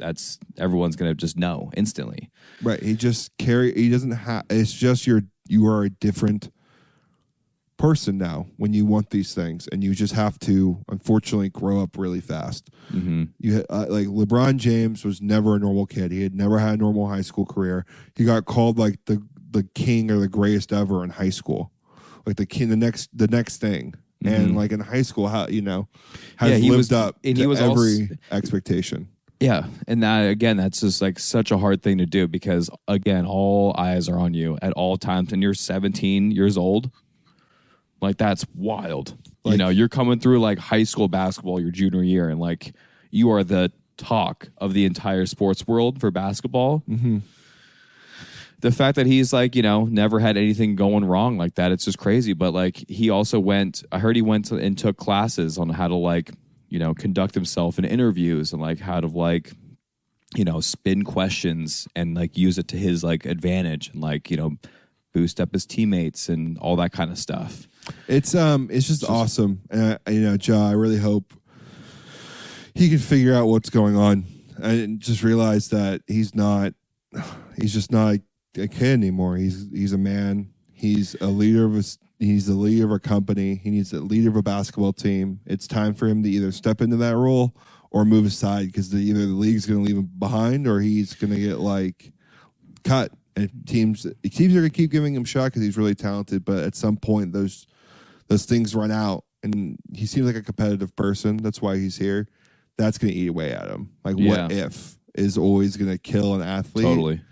S2: everyone's gonna just know instantly.
S3: Right. He doesn't have. It's just you are a different person now when you want these things, and you just have to unfortunately grow up really fast. Mm-hmm. Like LeBron James was never a normal kid. He had never had a normal high school career. He got called like the king or the greatest ever in high school, like the king, the next thing. Mm-hmm. And like in high school, has lived up to every expectation.
S2: Yeah, and that's just like such a hard thing to do, because again, all eyes are on you at all times, and you're 17 years old. Like, that's wild. Like, you're coming through like high school basketball your junior year, and like you are the talk of the entire sports world for basketball. Mm-hmm. The fact that he's like, never had anything going wrong like that, it's just crazy. But like, I heard he went and took classes on how to like, conduct himself in interviews, and like how to like, spin questions and like use it to his like advantage, and like, boost up his teammates and all that kind of stuff.
S3: It's just awesome. And Ja, I really hope he can figure out what's going on and just realize that he's just not a kid anymore. He's a man. He's a leader he's the leader of a company. He needs a leader of a basketball team. It's time for him to either step into that role or move aside, because either the league's going to leave him behind or he's going to get like cut. And teams are going to keep giving him a shot because he's really talented, but at some point those things run out, and he seems like a competitive person. That's why he's here. That's going to eat away at him. Like, what if is always going to kill an athlete.
S2: Totally.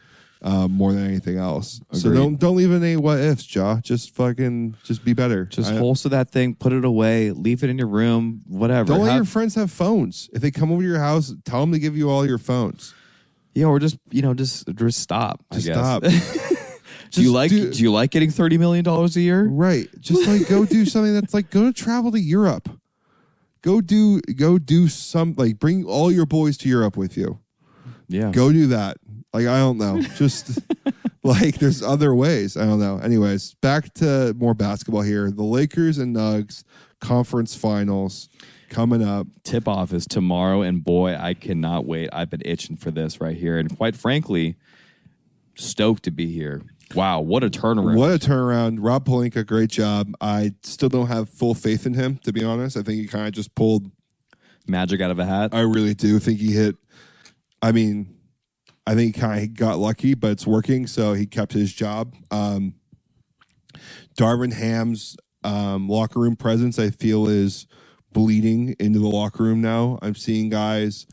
S3: More than anything else.
S2: Agreed.
S3: So don't leave any what ifs, Ja. Just be better.
S2: Just holster that thing, put it away, leave it in your room, whatever.
S3: Don't let your friends have phones. If they come over to your house, tell them to give you all your phones.
S2: Yeah, or just stop.
S3: Just
S2: I
S3: stop.
S2: Do you like getting $30 million a year?
S3: Right. Just like go do something that's like go travel to Europe. Go do some, like, bring all your boys to Europe with you.
S2: Yeah.
S3: Go do that. Like, I don't know. Just Like, there's other ways. I don't know. Anyways, back to more basketball here. The Lakers and Nugs conference finals coming up.
S2: Tip-off is tomorrow, and boy, I cannot wait. I've been itching for this right here, and quite frankly, stoked to be here. Wow, what a turnaround.
S3: What a turnaround. Rob Pelinka, great job. I still don't have full faith in him, to be honest. I think he kind of just pulled
S2: magic out of a hat.
S3: I really do think he hit. I think he kind of got lucky, but it's working, so he kept his job. Darvin Ham's locker room presence, I feel, is bleeding into the locker room now. I'm seeing guys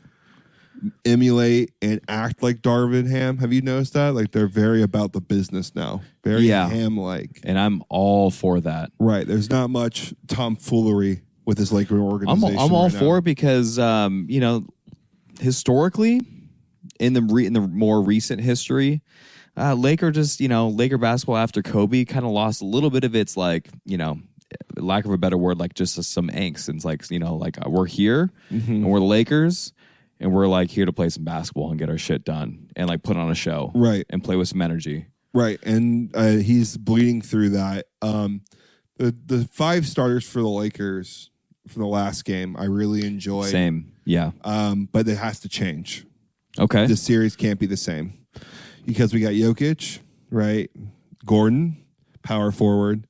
S3: emulate and act like Darvin Ham. Have you noticed that? Like, they're very about the business now. Very Ham-like.
S2: And I'm all for that.
S3: Right. There's not much tomfoolery with his Laker organization.
S2: I'm all
S3: right
S2: for
S3: now.
S2: it because, historically, in the more recent history, Laker basketball after Kobe kind of lost a little bit of its, like, lack of a better word, like just some angst. And it's like, we're here and we're the Lakers. And we're like here to play some basketball and get our shit done and like put on a show.
S3: Right.
S2: And play with some energy.
S3: Right. And he's bleeding through that. The 5 starters for the Lakers from the last game, I really enjoyed.
S2: Same. Yeah.
S3: But it has to change.
S2: Okay.
S3: The series can't be the same. Because we got Jokic, right? Gordon, power forward.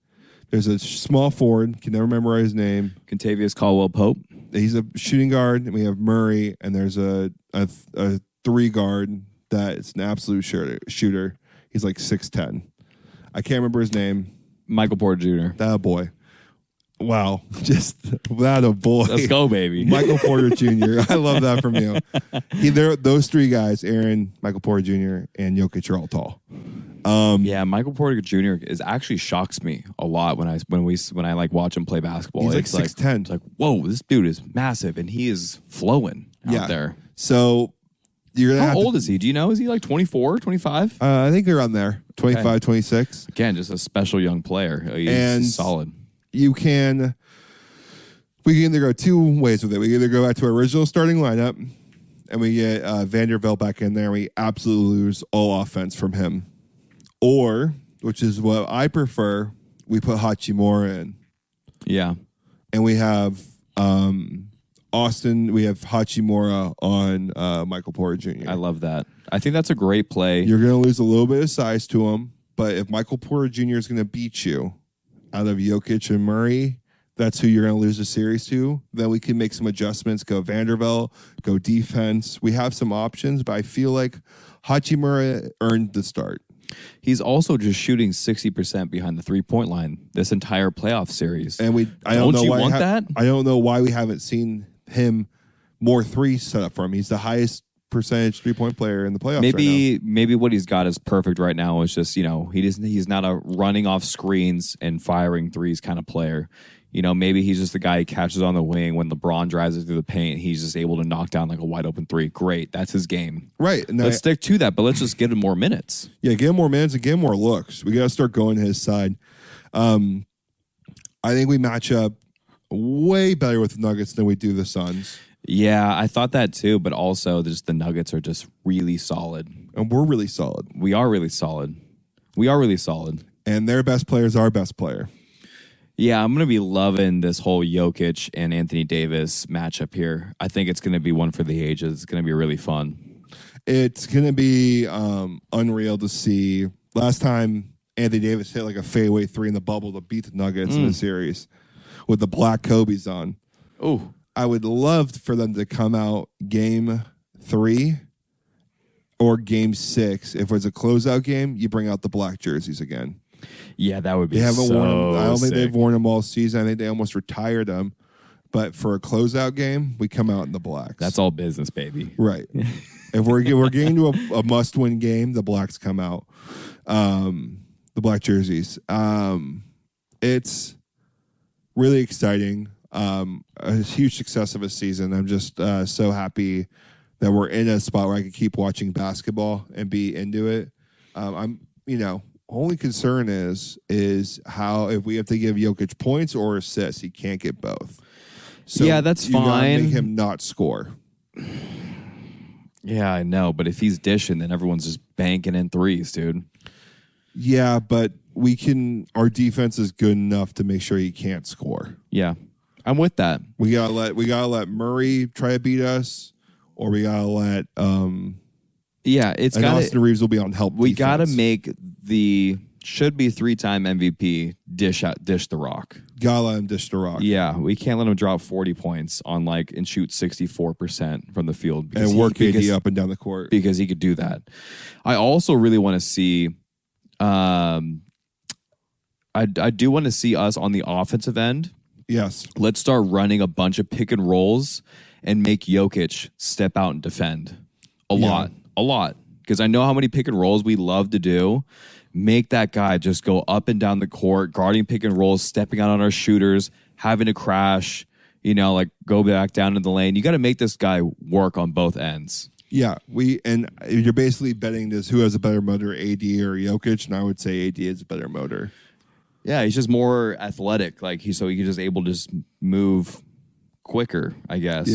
S3: There's a small forward, can never remember his name.
S2: Contavious Caldwell-Pope.
S3: He's a shooting guard, and we have Murray, and there's a 3 guard that is an absolute shooter. He's like 6'10". I can't remember his name.
S2: Michael Porter Jr.
S3: That boy. Wow. Just that a boy.
S2: Let's go, baby.
S3: Michael Porter Jr. I love that from you. Those 3 guys, Aaron, Michael Porter Jr., and Jokic are all tall.
S2: Michael Porter Jr. actually shocks me a lot when I like watch him play basketball.
S3: He's like
S2: it's
S3: 6'10".
S2: It's like, whoa, this dude is massive and he is flowing out there.
S3: So you're gonna
S2: How old is he? Do you know? Is he like 24, 25?
S3: I think they're on there. 25, 26.
S2: Again, just a special young player. He's solid.
S3: We can either go 2 ways with it. We can either go back to our original starting lineup and we get Vanderbilt back in there and we absolutely lose all offense from him. Or, which is what I prefer, we put Hachimura in.
S2: Yeah.
S3: And we have Austin, we have Hachimura on Michael Porter Jr.
S2: I love that. I think that's a great play.
S3: You're going to lose a little bit of size to him, but if Michael Porter Jr. is going to beat you out of Jokic and Murray, that's who you're going to lose the series to. Then we can make some adjustments, go Vanderbilt, go defense. We have some options, but I feel like Hachimura earned the start.
S2: He's also just shooting 60% behind the 3-point line this entire playoff series.
S3: And I don't know why we haven't seen him more 3s set up for him. He's the highest percentage 3-point player in the playoffs.
S2: Maybe what he's got is perfect right now is just, he's not a running off screens and firing 3s kind of player. Maybe he's just the guy who catches on the wing when LeBron drives it through the paint. He's just able to knock down like a wide open 3. Great. That's his game.
S3: Right. And
S2: let's stick to that, but let's just give him more minutes.
S3: Yeah, give him more minutes and give him more looks. We got to start going to his side. I think we match up way better with the Nuggets than we do the Suns.
S2: Yeah, I thought that too, but also just the Nuggets are just really solid.
S3: And we're really solid.
S2: We are really solid. And
S3: their best player is our best player.
S2: Yeah, I'm going to be loving this whole Jokic and Anthony Davis matchup here. I think it's going to be one for the ages. It's going to be really fun.
S3: It's going to be unreal to see. Last time Anthony Davis hit like a fadeaway 3 in the bubble to beat the Nuggets in the series with the black Kobe's on.
S2: Oh,
S3: I would love for them to come out game 3 or game 6. If it's a closeout game, you bring out the black jerseys again.
S2: Yeah, that would be
S3: They haven't worn them. I don't think
S2: sick.
S3: they've worn them all season. I think they almost retired them. But for a closeout game, we come out in the blacks.
S2: That's all business, baby.
S3: Right. If we're getting to a must-win game, the blacks come out. The black jerseys. It's really exciting. A huge success of a season. I'm just so happy that we're in a spot where I can keep watching basketball and be into it. Only concern is how if we have to give Jokic points or assists, he can't get both. So
S2: yeah, that's
S3: you gotta
S2: fine.
S3: make him not score.
S2: Yeah, I know. But if he's dishing, then everyone's just banking in 3s, dude.
S3: Yeah, but our defense is good enough to make sure he can't score.
S2: Yeah, I'm with that.
S3: We gotta let Murray try to beat us, or we gotta let Austin Reeves will be on help.
S2: We
S3: defense.
S2: gotta make the should be 3-time MVP dish the rock.
S3: Gotta let him dish the rock.
S2: Yeah, we can't let him drop 40 points on and shoot 64% from the field
S3: and work AD up and down the court
S2: because he could do that. I also really want to see. I do want to see us on the offensive end.
S3: Yes.
S2: Let's start running a bunch of pick and rolls and make Jokic step out and defend a lot. Because I know how many pick and rolls we love to do. Make that guy just go up and down the court, guarding pick and rolls, stepping out on our shooters, having to crash, go back down in the lane. You got to make this guy work on both ends.
S3: Yeah, you're basically betting this who has a better motor, AD or Jokic, and I would say AD is a better motor.
S2: Yeah, he's just more athletic, so he's just able to just move quicker, I guess,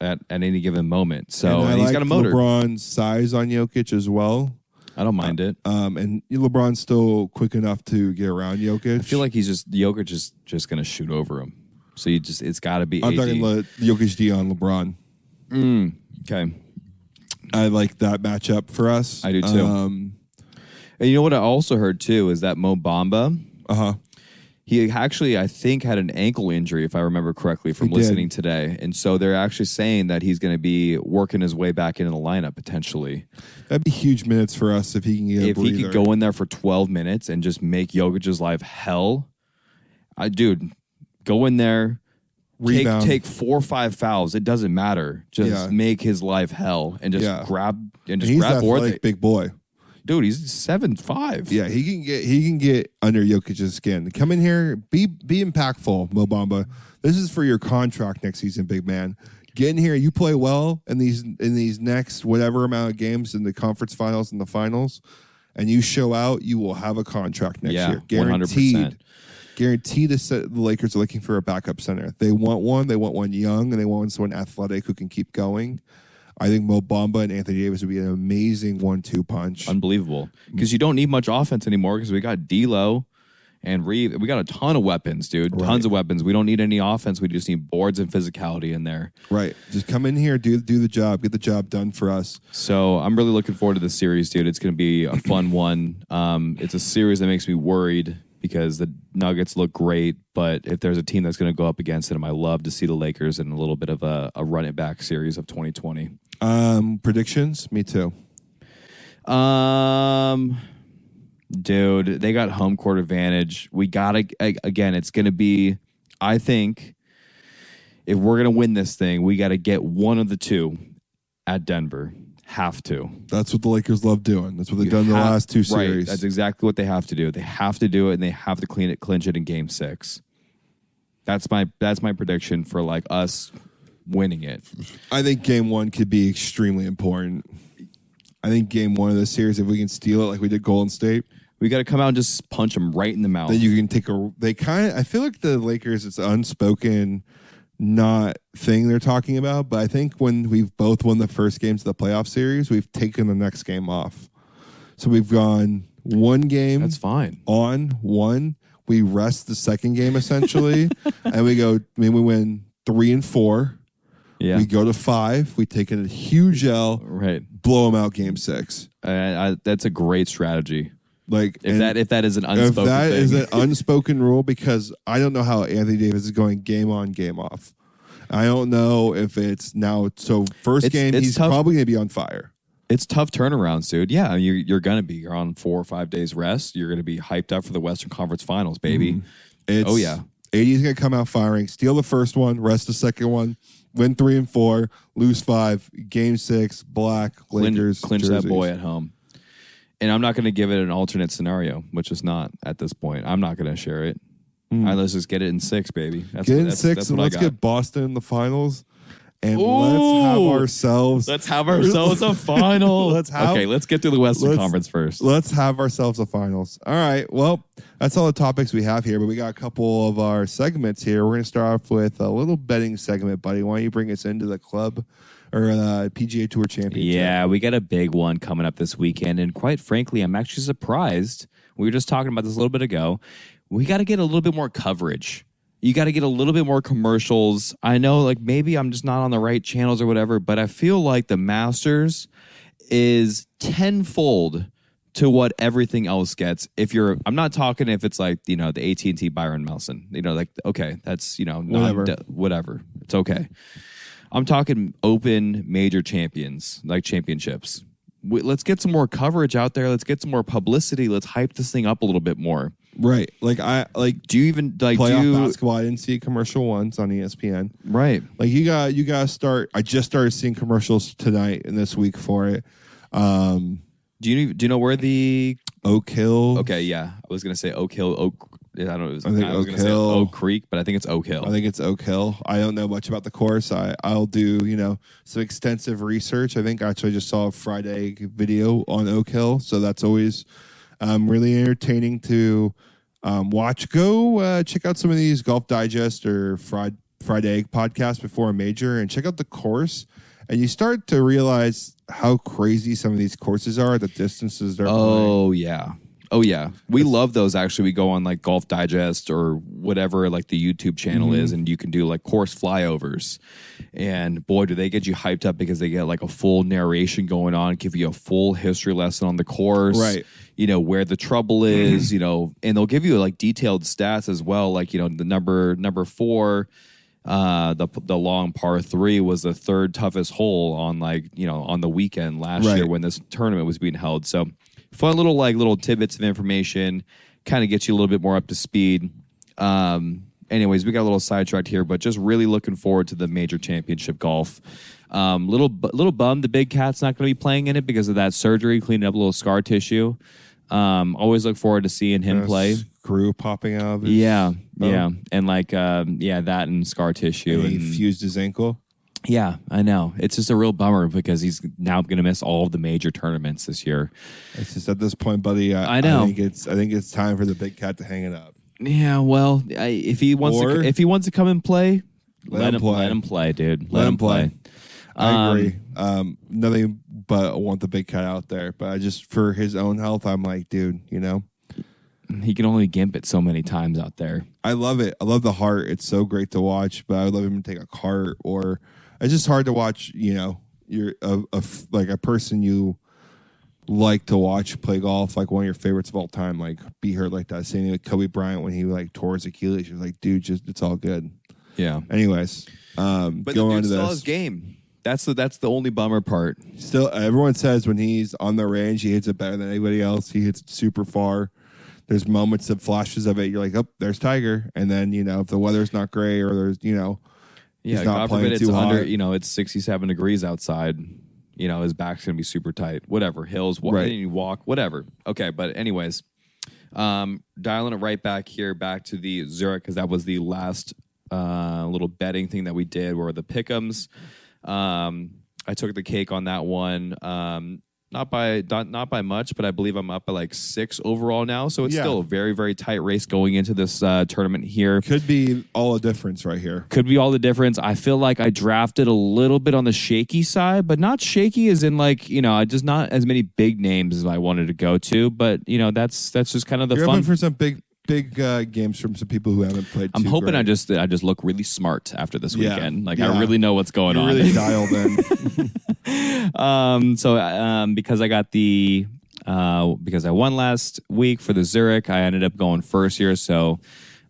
S2: at any given moment. So
S3: and
S2: he's got a motor.
S3: LeBron's size on Jokic as well.
S2: I don't mind it.
S3: And LeBron's still quick enough to get around Jokic.
S2: I feel like Jokic is just going to shoot over him. So it's got to be
S3: I'm
S2: AD.
S3: talking about Jokic D on LeBron.
S2: Okay.
S3: I like that matchup for us.
S2: I do too. And you know what I also heard too is that Mo Bamba, he actually, I think, had an ankle injury, if I remember correctly, from listening today. And so they're actually saying that he's going to be working his way back into the lineup potentially.
S3: That'd be huge minutes for us if he can get a breather.
S2: If he could go in there for 12 minutes and just make Jokic's life hell. Dude, go in there, take 4 or 5 fouls. It doesn't matter. Just make his life hell and just grab
S3: he's
S2: grab
S3: athletic, big boy.
S2: Dude, he's 7'5".
S3: Yeah, he can get under Jokic's skin. Come in here, be impactful, Mo Bamba. This is for your contract next season, big man. Get in here, you play well in these next whatever amount of games in the conference finals and the finals, and you show out, you will have a contract next year. Guaranteed. 100%. Guaranteed the Lakers are looking for a backup center. They want one. They want one young, and they want someone athletic who can keep going. I think Mo Bamba and Anthony Davis would be an amazing 1-2 punch.
S2: Unbelievable. Because you don't need much offense anymore because we got D'Lo and Reeve. We got a ton of weapons, dude. Right. Tons of weapons. We don't need any offense. We just need boards and physicality in there.
S3: Right. Just come in here, do the job, get the job done for us.
S2: So I'm really looking forward to this series, dude. It's going to be a fun one. It's a series that makes me worried because the Nuggets look great, but if there's a team that's going to go up against them, I love to see the Lakers in a little bit of a run it back series of 2020.
S3: Predictions? Me too.
S2: Dude, they got home court advantage. We gotta again. It's gonna be. I think if we're gonna win this thing, we got to get one of the two at Denver. Have to.
S3: That's what the Lakers love doing. That's what they've done the last two series.
S2: Right. That's exactly what they have to do. They have to do it, and they have to clinch it in Game 6. That's my prediction for us winning it.
S3: I think Game 1 could be extremely important. I think Game 1 of this series, if we can steal it like we did Golden State,
S2: we got to come out and just punch them right in the mouth.
S3: Then you can take I feel like the Lakers, it's an unspoken not thing they're talking about, but I think when we've both won the first games of the playoff series, we've taken the next game off. So we've gone one game.
S2: That's fine.
S3: On one, we rest the second game essentially, and we win 3 and 4. Yeah. We go to 5. We take a huge L.
S2: Right.
S3: Blow them out Game 6.
S2: That's a great strategy.
S3: If
S2: that is an unspoken
S3: thing.
S2: Is
S3: an unspoken rule, because I don't know how Anthony Davis is going game on, game off. I don't know if it's now. So first game, he's probably going to be on fire.
S2: It's tough turnarounds, dude. Yeah, you're going to be. You're on 4 or 5 days rest. You're going to be hyped up for the Western Conference Finals, baby. Oh yeah,
S3: AD's going to come out firing, steal the first one, rest the second one, win 3 and 4, lose 5, Game 6, black Lakers,
S2: clinch
S3: jerseys.
S2: that boy at home. And I'm not going to give it an alternate scenario, which is not at this point. I'm not going to share it. Let's just get it in 6, baby.
S3: Get in 6, and let's get Boston in the finals. And let's have ourselves a final.
S2: Let's get through the Western Conference first.
S3: Let's have ourselves a finals. All right. Well, that's all the topics we have here, but we got a couple of our segments here. We're going to start off with a little betting segment, buddy. Why don't you bring us into the club or PGA Tour Championship?
S2: Yeah, we got a big one coming up this weekend, and quite frankly, I'm actually surprised We were just talking about this a little bit ago. We got to get a little bit more coverage. You got to get a little bit more commercials. I know, like, maybe I'm just not on the right channels or whatever, but I feel like the Masters is tenfold to what everything else gets. I'm not talking if it's like, the AT&T Byron Nelson, like, okay, that's, whatever. It's okay. I'm talking open major champions, like championships. Let's get some more coverage out there. Let's get some more publicity. Let's hype this thing up a little bit more.
S3: Right.
S2: Do you even
S3: playoff basketball? I didn't see a commercial once on ESPN. Right. Like you got to start. I just started seeing commercials tonight and this week for it.
S2: Do you know where the
S3: Oak Hill?
S2: Okay, yeah. I was gonna say Oak Hill, I don't know.
S3: I was
S2: gonna say Oak Creek, but I think it's Oak Hill.
S3: I think it's Oak Hill. I don't know much about the course. I'll do some extensive research. I think actually I just saw a Friday video on Oak Hill, so that's always really entertaining to watch. Go check out some of these Golf Digest or Friday podcasts before a major, and check out the course. And you start to realize how crazy some of these courses are, the distances they're playing.
S2: Oh, yeah. We love those, actually. We go on, like, Golf Digest or whatever, like, the YouTube channel is, and you can do, like, course flyovers. And, boy, do they get you hyped up because they get, like, a full narration going on, give you a full history lesson on the course.
S3: Right.
S2: Where the trouble is, and they'll give you, like, detailed stats as well. Like, the number 4... the long par 3 was the third toughest hole on on the weekend last year when this tournament was being held. So fun little tidbits of information, kind of gets you a little bit more up to speed. Anyways, we got a little sidetracked here, but just really looking forward to the major championship golf. Little bummed the big cat's not going to be playing in it because of that surgery, cleaning up a little scar tissue. Always look forward to seeing him play.
S3: Screw popping out of his
S2: yeah, and that and scar tissue.
S3: And he fused his ankle.
S2: Yeah, I know. It's just a real bummer because he's now going to miss all of the major tournaments this year.
S3: It's just at this point, buddy.
S2: I know.
S3: I think it's time for the big cat to hang it up.
S2: Yeah, well, if he wants to come and play, let him play, dude. Let him play.
S3: I agree. Nothing but I want the big cat out there. But I just, for his own health, I'm like, dude,
S2: he can only gimp it so many times out there.
S3: I love it. I love the heart. It's so great to watch. But I would love him to take a cart, or it's just hard to watch. You're a person you like to watch play golf, like one of your favorites of all time, like be hurt like that. Same thing with Kobe Bryant when he tore his Achilles. You're like, dude, it's all good.
S2: Yeah.
S3: Anyways,
S2: but going on to this, his game. That's the only bummer part.
S3: Still, everyone says when he's on the range, he hits it better than anybody else. He hits it super far. There's moments of flashes of it. You're like, oh, there's Tiger. And then, if the weather's not great or there's, he's not
S2: God
S3: playing
S2: forbid
S3: too
S2: it's
S3: hot.
S2: it's 67 degrees outside. His back's going to be super tight. Whatever. Hills, you walk, whatever. Okay, but anyways, dialing it right back to the Zurich, because that was the last little betting thing that we did, were the pick'ems. I took the cake on that one. Not by much, but I believe I'm up by 6 overall now. So it's still a very, very tight race going into this tournament here.
S3: Could be all the difference right here.
S2: Could be all the difference. I feel like I drafted a little bit on the shaky side, but not shaky as in just not as many big names as I wanted to go to. But that's just kind of the
S3: You're
S2: fun.
S3: Hoping for some big games from some people who haven't played.
S2: I'm hoping
S3: great.
S2: I just look really smart after this weekend.
S3: I
S2: really know what's going on.
S3: Really dialed in.
S2: Because I got because I won last week for the Zurich, I ended up going first here. So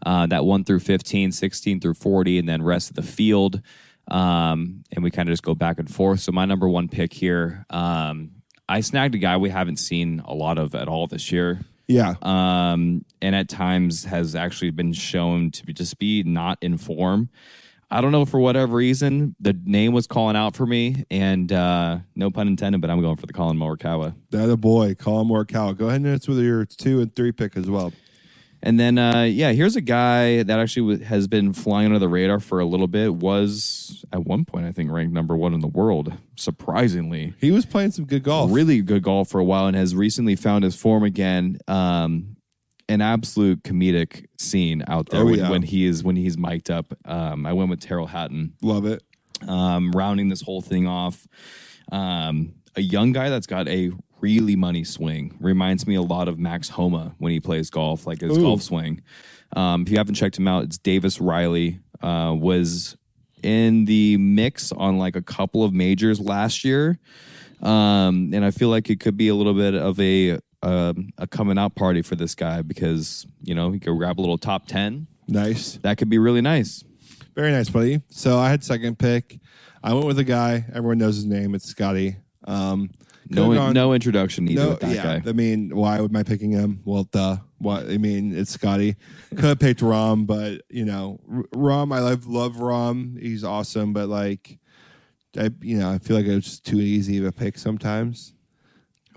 S2: that 1 through 15, 16 through 40, and then rest of the field. And we kind of just go back and forth. So my number one pick here, I snagged a guy we haven't seen a lot of at all this year.
S3: Yeah.
S2: And at times has actually been shown to be not in form. I don't know, for whatever reason, the name was calling out for me, and no pun intended, but I'm going for the Colin Morikawa.
S3: That a boy, Colin Morikawa. Go ahead and it's with your 2 and 3 pick as well.
S2: And then, here's a guy that actually has been flying under the radar for a little bit. Was at one point, I think, ranked number 1 in the world. Surprisingly,
S3: he was playing some good golf,
S2: really good golf for a while, and has recently found his form again. An absolute comedic scene out there when he's mic'd up. I went with Terrell Hatton.
S3: Love it.
S2: Rounding this whole thing off, a young guy that's got a really money swing. Reminds me a lot of Max Homa when he plays golf, like his golf swing. If you haven't checked him out, it's Davis Riley. Was in the mix on like a couple of majors last year. And I feel like it could be a little bit of a coming out party for this guy because, he could grab a little top 10.
S3: Nice.
S2: That could be really nice.
S3: Very nice, buddy. So I had second pick. I went with a guy. Everyone knows his name. It's Scotty.
S2: No introduction needed with that guy.
S3: I mean, why am I picking him? Well, it's Scotty. Could have picked Rom, but Rom. I love Rom. He's awesome, but I feel like it's just too easy of a pick sometimes.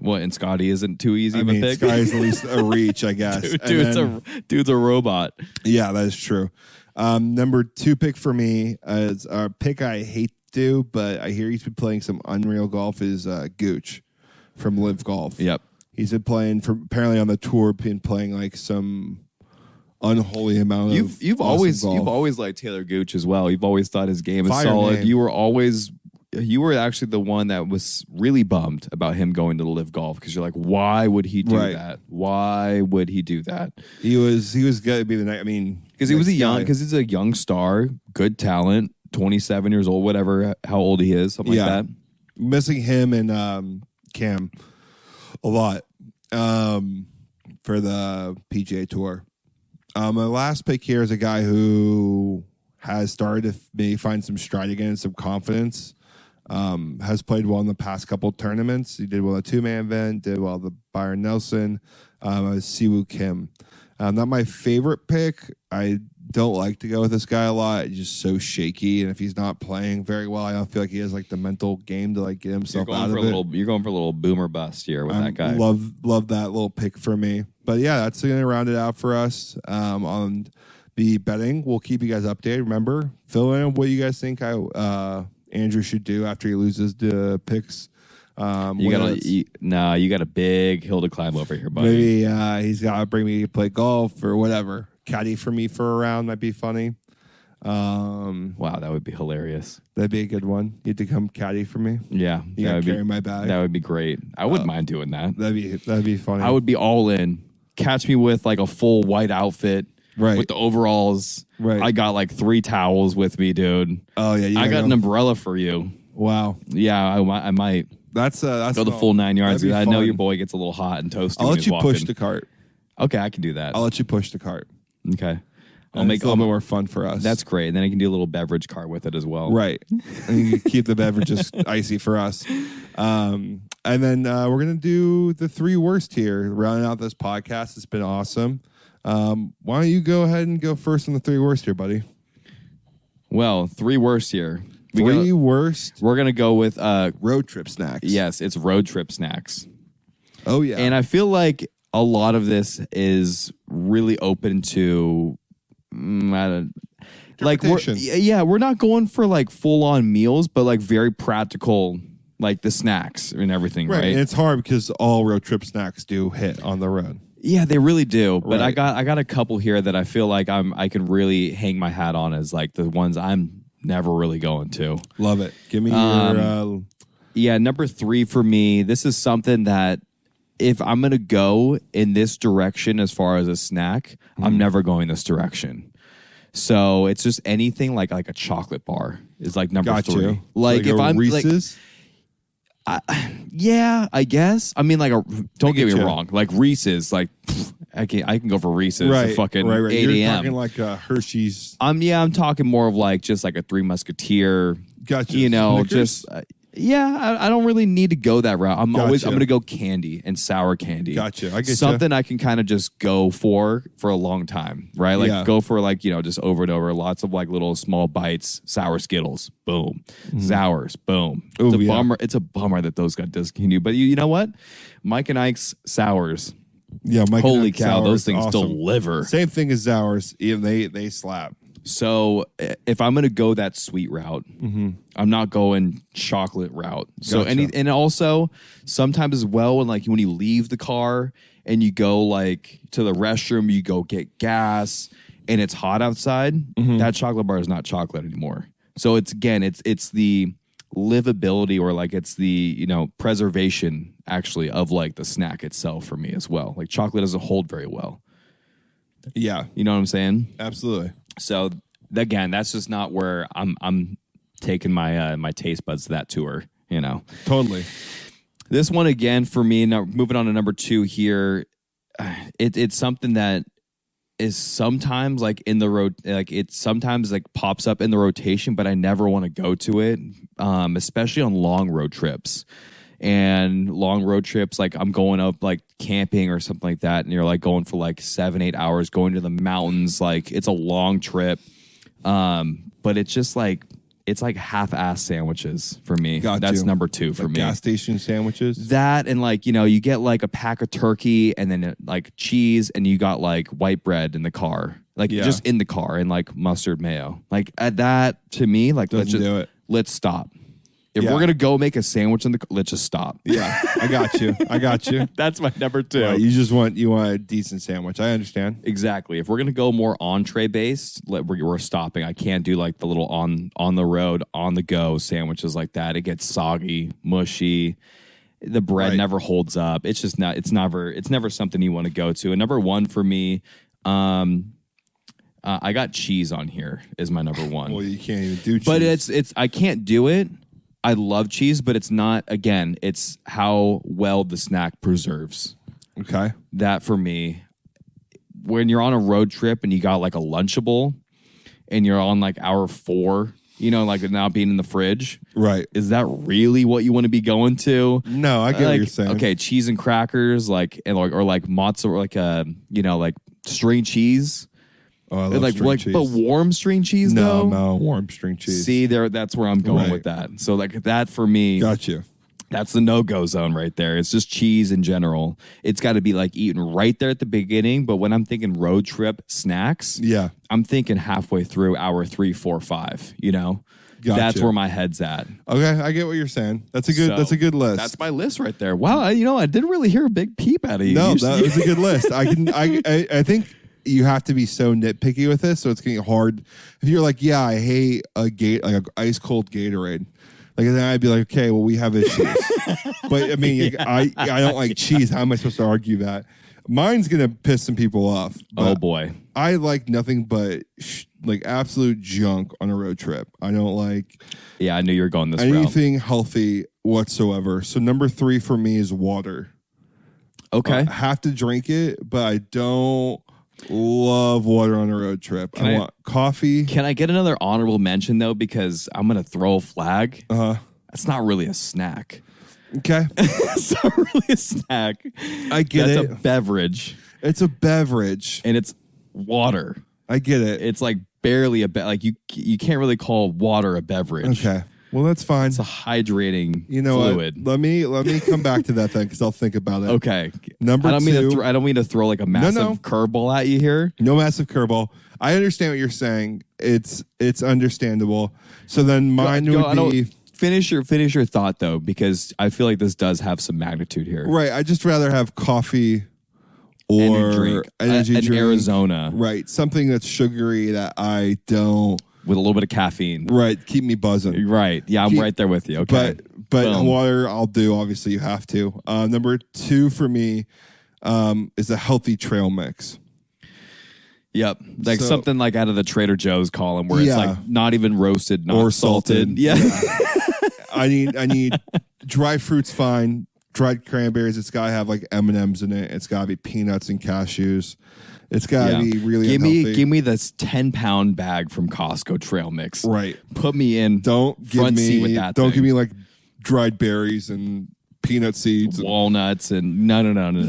S2: What, and Scotty isn't too easy of a pick?
S3: Scotty's at least a reach, I guess.
S2: Dude's a robot.
S3: Yeah, that is true. Number 2 pick for me is a pick I hate to do, but I hear he's been playing some unreal golf, is Gooch from Live Golf.
S2: Yep.
S3: He's been playing apparently on the tour, been playing like some unholy amount of
S2: you've always liked Taylor Gooch as well. You've always thought his game is solid.
S3: Name.
S2: You were actually the one that was really bummed about him going to the Live Golf because you're like, why would he do that? Why would he do that?
S3: He was going to be the next. I mean,
S2: because he's a young star, good talent, 27 years old, whatever, how old he is, something like that.
S3: Missing him and Cam a lot for the PGA Tour. My last pick here is a guy who has started to maybe find some stride again and some confidence. Has played well in the past couple tournaments. He did well at 2-man event, did well at the Byron Nelson, Siwoo Kim. Not my favorite pick. I don't like to go with this guy a lot. He's just so shaky, and if he's not playing very well, I don't feel like he has like the mental game to like get himself out of it.
S2: You're going for a little boomer bust here with that guy.
S3: Love that little pick for me. But yeah, that's going to round it out for us on the betting. We'll keep you guys updated. Remember, fill in what you guys think Andrew should do after he loses the picks.
S2: You got a big hill to climb over here, buddy.
S3: Maybe he's got to bring me to play golf or whatever. Caddy for me for a round might be funny.
S2: Wow, that would be hilarious.
S3: That'd be a good one. You'd to come caddy for me.
S2: Yeah,
S3: you gotta carry my bag.
S2: That would be great. I wouldn't mind doing that.
S3: That'd be funny.
S2: I would be all in. Catch me with like a full white outfit.
S3: Right.
S2: With the overalls.
S3: Right.
S2: I got like 3 towels with me, dude.
S3: Oh, yeah.
S2: I got an umbrella for you.
S3: Wow.
S2: Yeah, I might.
S3: That's
S2: go the full 9 yards. I know your boy gets a little hot and toasty.
S3: I'll let you push the cart.
S2: Okay, I can do that.
S3: I'll let you push the cart.
S2: Okay.
S3: I'll make it a little more fun for us.
S2: That's great. And then I can do a little beverage cart with it as well.
S3: Right. And you can keep the beverages icy for us. And then we're going to do the 3 worst here, rounding out this podcast. It's been awesome. Why don't you go ahead and go first on the 3 worst here, buddy?
S2: Well, 3 worst here.
S3: Worst?
S2: We're going to go with...
S3: road trip snacks.
S2: Yes, it's road trip snacks.
S3: Oh, yeah.
S2: And I feel like a lot of this is really open to... we're not going for like full-on meals, but like very practical, like the snacks and everything, right?
S3: And it's hard because all road trip snacks do hit on the road.
S2: Yeah, they really do. But
S3: right.
S2: I got a couple here that I feel like I can really hang my hat on as like the ones I'm never really going to.
S3: Love it. Give me your...
S2: Yeah, number 3 for me, this is something that if I'm going to go in this direction as far as a snack, I'm never going this direction. So it's just anything like a chocolate bar is like number 3. Like if I'm
S3: Reese's?
S2: Yeah, I guess. I mean, don't get me wrong. Like Reese's, like I can go for Reese's at fucking 8 a.m.
S3: You're talking like a Hershey's.
S2: I'm talking more of like just like a 3 Musketeer.
S3: Gotcha.
S2: Snickers?
S3: Just
S2: I don't really need to go that route. I'm going to go candy and sour candy.
S3: Gotcha. I get
S2: something I can kind of just go for a long time, right? Like go for like, just over and over. Lots of like little small bites, sour Skittles, boom. Sours, boom.
S3: Bummer.
S2: It's a bummer that those got discontinued. But you know what? Mike and Ike's sours.
S3: Yeah, Mike
S2: holy
S3: and Ike's
S2: cow,
S3: sours,
S2: those things
S3: awesome.
S2: deliver.
S3: Same thing as sours. Even they slap.
S2: So if I'm going to go that sweet route, I'm not going chocolate route. So and also sometimes as well when you leave the car and you go like to the restroom, you go get gas and it's hot outside, that chocolate bar is not chocolate anymore. So it's the livability, or like it's the, you know, preservation actually of like the snack itself for me as well. Like chocolate doesn't hold very well.
S3: Yeah.
S2: You know what I'm saying?
S3: Absolutely.
S2: So again, that's just not where I'm taking my my taste buds to that tour, you know.
S3: Totally.
S2: This one again for me, now moving on to number 2 here, it's something that is sometimes like in the road, like it sometimes like pops up in the rotation, but I never want to go to it, especially on long road trips. And long road trips, like I'm going up like camping or something like that, and you're like going for like 7-8 hours, going to the mountains. Like it's a long trip, but it's just like it's like half-ass sandwiches for me. That's number 2 for
S3: like
S2: me.
S3: Gas station sandwiches.
S2: That, and like, you know, you get like a pack of turkey and then like cheese, and you got like white bread in the car, like just in the car, and like mustard mayo. Like at that, to me, like let's stop. If we're gonna go make a sandwich in the, let's just stop.
S3: Yeah, I got you.
S2: That's my number 2.
S3: Right, you want a decent sandwich. I understand.
S2: Exactly. If we're gonna go more entree based, we're stopping. I can't do like the little on the road, on the go sandwiches like that. It gets soggy, mushy. The bread never holds up. It's just not. It's never something you want to go to. And number 1 for me, I got cheese on here is my number 1.
S3: Well, you can't even do cheese.
S2: But it's I can't do it. I love cheese, but it's not, again, it's how well the snack preserves.
S3: Okay.
S2: That for me, when you're on a road trip and you got like a Lunchable and you're on like hour 4, you know, like now being in the fridge.
S3: Right.
S2: Is that really what you want to be going to?
S3: No, I get what you're saying.
S2: Okay, cheese and crackers, like, and like, or like mozzarella, like you know, like string cheese.
S3: Oh, I love string cheese.
S2: But warm string cheese, though?
S3: No, warm string cheese.
S2: See, that's where I'm going with that. So, like, that for me...
S3: Got you.
S2: That's the no-go zone right there. It's just cheese in general. It's got to be, like, eaten right there at the beginning, but when I'm thinking road trip snacks, I'm thinking halfway through hour 3, 4, 5, you know?
S3: Gotcha.
S2: That's where my head's at.
S3: Okay, I get what you're saying. That's a good list.
S2: That's my list right there. Wow, I didn't really hear a big peep out of you.
S3: No, that was a good list. I think... You have to be so nitpicky with this, so it's getting hard. If you're like, yeah, I hate like an ice cold Gatorade, like then I'd be like, okay, well, we have issues. But I mean, I don't like cheese. How am I supposed to argue that? Mine's gonna piss some people off.
S2: Oh boy,
S3: I like nothing but like absolute junk on a road trip. I don't like.
S2: Yeah, I knew you were going this
S3: anything
S2: route.
S3: Healthy whatsoever. So number 3 for me is water.
S2: Okay,
S3: I have to drink it, but I don't love water on a road trip. I want coffee.
S2: Can I get another honorable mention though? Because I'm gonna throw a flag. That's not really a snack.
S3: Okay,
S2: it's not really a snack.
S3: I get it.
S2: That's a beverage.
S3: It's a beverage,
S2: and it's water.
S3: I get it.
S2: It's like barely like you can't really call water a beverage.
S3: Okay. Well, that's fine.
S2: It's a hydrating
S3: fluid. Let me come back to that then because I'll think about it.
S2: Okay.
S3: Number 2.
S2: I don't mean to throw like a massive curveball at you here.
S3: No massive curveball. I understand what you're saying. It's understandable. So then mine would be.
S2: Finish your thought though, because I feel like this does have some magnitude here.
S3: Right. I just rather have coffee or energy drink.
S2: Arizona.
S3: Right. Something that's sugary that I don't.
S2: With a little bit of caffeine.
S3: Right. Keep me buzzing.
S2: Right. Yeah, I'm right there with you. Okay.
S3: But water I'll do. Obviously, you have to. Number 2 for me is a healthy trail mix.
S2: Yep. Like something like out of the Trader Joe's column where it's like not even roasted, not or salted. Yeah.
S3: I need dry fruits fine. Dried cranberries. It's got to have like M&Ms in it. It's got to be peanuts and cashews. It's got to be really unhealthy.
S2: Give me this 10-pound bag from Costco trail mix.
S3: Right.
S2: Put me in front seat with that
S3: Don't give me like dried berries and peanut seeds.
S2: Walnuts and no.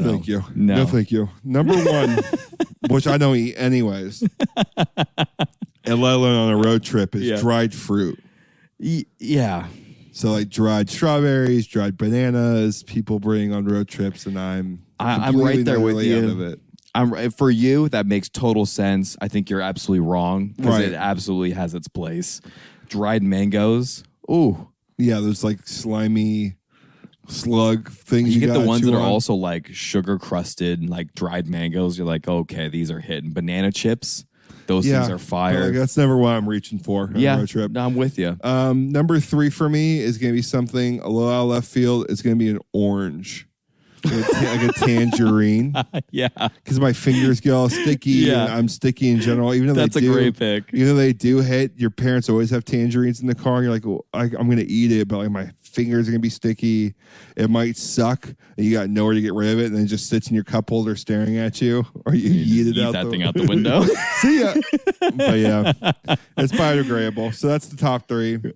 S3: Thank you.
S2: No,
S3: thank you. Number 1, which I don't eat anyways, and let alone on a road trip, is dried fruit.
S2: Yeah.
S3: So like dried strawberries, dried bananas, people bring on road trips, and I'm
S2: right there with you.
S3: Out of it.
S2: For you, that makes total sense. I think you're absolutely wrong because it absolutely has its place. Dried mangoes. Ooh.
S3: Yeah, there's like slimy slug things.
S2: You get the ones that are also like sugar crusted, like dried mangoes. You're like, okay, these are hitting. Banana chips. those things are fire.
S3: Like, that's never what I'm reaching for on a road trip.
S2: No, I'm with you.
S3: Number 3 for me is going to be something a little out of left field. It's going to be an orange. Like a tangerine.
S2: Yeah.
S3: Because my fingers get all sticky and I'm sticky in general. Even though
S2: that's a great pick.
S3: Even though they do hit, your parents always have tangerines in the car and you're like, well, I'm going to eat it, but like my fingers are going to be sticky. It might suck and you got nowhere to get rid of it and then it just sits in your cup holder staring at you or you eat it out
S2: that thing out the window.
S3: See ya. But yeah, it's biodegradable. So that's the top 3.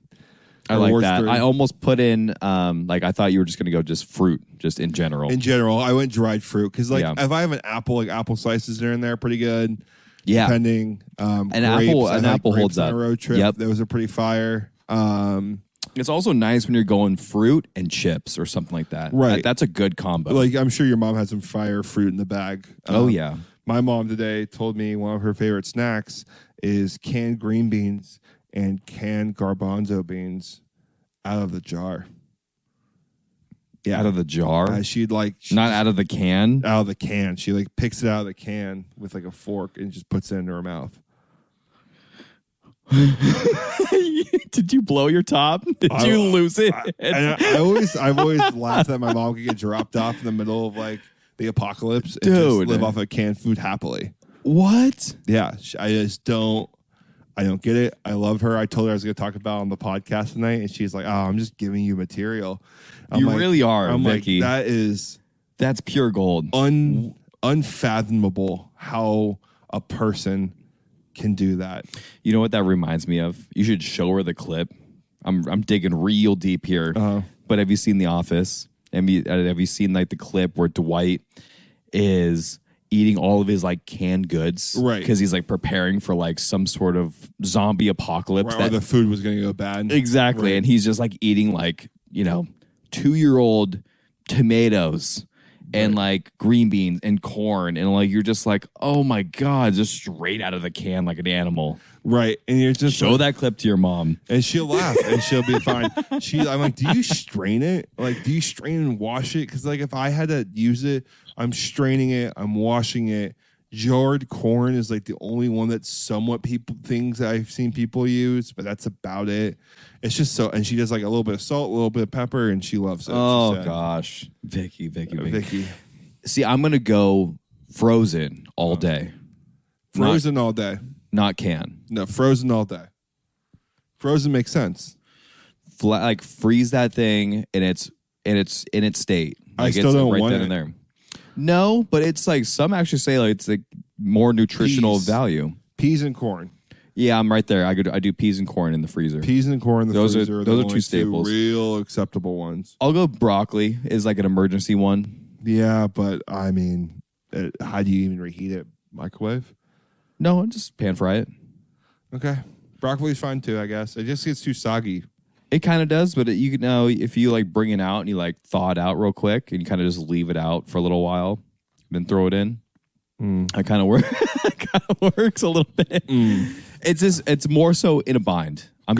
S2: I like that. 3. I almost put in, I thought you were just going to go just fruit, just in general.
S3: In general, I went dried fruit because, if I have an apple, like apple slices are in there pretty good. Yeah, depending.
S2: An apple holds up.
S3: On a road trip,
S2: yep.
S3: Those are pretty fire.
S2: It's also nice when you're going fruit and chips or something like that.
S3: Right,
S2: that's a good combo.
S3: Like I'm sure your mom had some fire fruit in the bag.
S2: Oh yeah.
S3: My mom today told me one of her favorite snacks is canned green beans and canned garbanzo beans out of the jar.
S2: Yeah, out of the jar.
S3: Not
S2: out of the can.
S3: Out of the can. She picks it out of the can with a fork and just puts it into her mouth.
S2: Did you blow your top? Did you lose it?
S3: I've always laughed that my mom could get dropped off in the middle of the apocalypse and just live off of canned food happily.
S2: What?
S3: Yeah, I just don't. I don't get it. I love her. I told her I was going to talk about it on the podcast tonight, and she's like, "Oh, I'm just giving you material."
S2: You really are,
S3: I'm
S2: Vicky.
S3: Like,
S2: that's pure gold.
S3: Unfathomable how a person can do that.
S2: You know what that reminds me of? You should show her the clip. I'm digging real deep here. But have you seen The Office? Have you seen the clip where Dwight is eating all of his canned goods,
S3: right?
S2: Because he's preparing for some sort of zombie apocalypse,
S3: right, or the food was going to go bad.
S2: Exactly, right. And he's just eating 2-year-old tomatoes and green beans and corn, and you're just oh my god, just straight out of the can like an animal.
S3: Right, and you're just
S2: show that clip to your mom,
S3: and she'll laugh, and she'll be fine. I'm like, do you strain it? Do you strain and wash it? Because if I had to use it, I'm straining it, I'm washing it. Jarred corn is the only one that's somewhat things that I've seen people use, but that's about it. It's just so, and she does a little bit of salt, a little bit of pepper, and she loves it.
S2: Oh gosh, Vicky. See, I'm gonna go frozen all day.
S3: Frozen all day.
S2: Not can.
S3: No, frozen all day. Frozen makes sense.
S2: Freeze that thing in its state.
S3: I still don't want it
S2: in there. No, but it's some actually say it's more nutritional value.
S3: Peas and corn.
S2: Yeah, I'm right there. I do peas and corn in the freezer.
S3: Peas and corn in the freezer.
S2: Those are two staples.
S3: Real acceptable ones.
S2: I'll go broccoli is an emergency one.
S3: Yeah, but I mean, how do you even reheat it? Microwave?
S2: No, just pan fry it.
S3: Okay. Broccoli's fine too, I guess. It just gets too soggy.
S2: It kind of does, but you know, if you bring it out and you thaw it out real quick and you kind of just leave it out for a little while, then throw it in. It kind of works a little bit. It's more so in a bind. I'm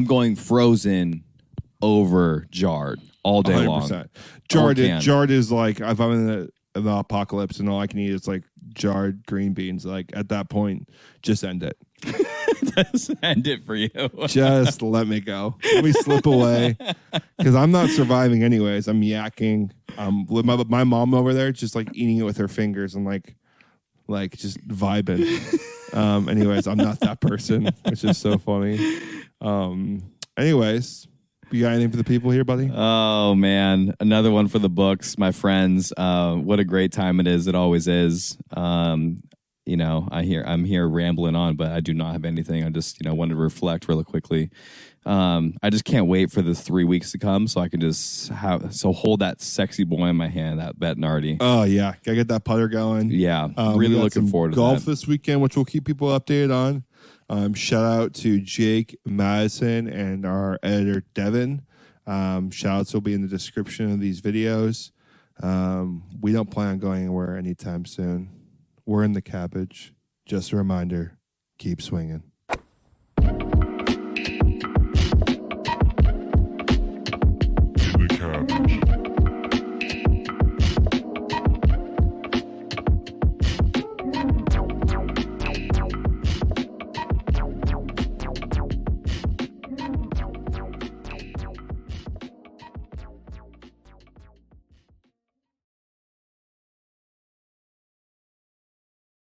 S2: going frozen over jarred all day 100%.
S3: Long. Jarred is if I'm in the apocalypse and all I can eat is jarred green beans. At that point, just end it.
S2: Just end it for you.
S3: Just let me go. Let me slip away because I'm not surviving anyways. I'm yakking. With my mom over there, just eating it with her fingers and just vibing. Anyways, I'm not that person, which is so funny. Anyways, you got anything for the people here, buddy?
S2: Oh man, another one for the books, my friends. What a great time it is. It always is. I'm here rambling on, but I do not have anything. I just, wanted to reflect really quickly. I just can't wait for the 3 weeks to come so I can just hold that sexy boy in my hand, that Bettinardi.
S3: Oh yeah, gotta get that putter going.
S2: Yeah, really looking forward to
S3: golf this weekend, which we'll keep people updated on. Shout out to Jake Madison and our editor Devin. Shout outs will be in the description of these videos. We don't plan on going anywhere anytime soon. We're in the Cabbage. Just a reminder, keep swinging.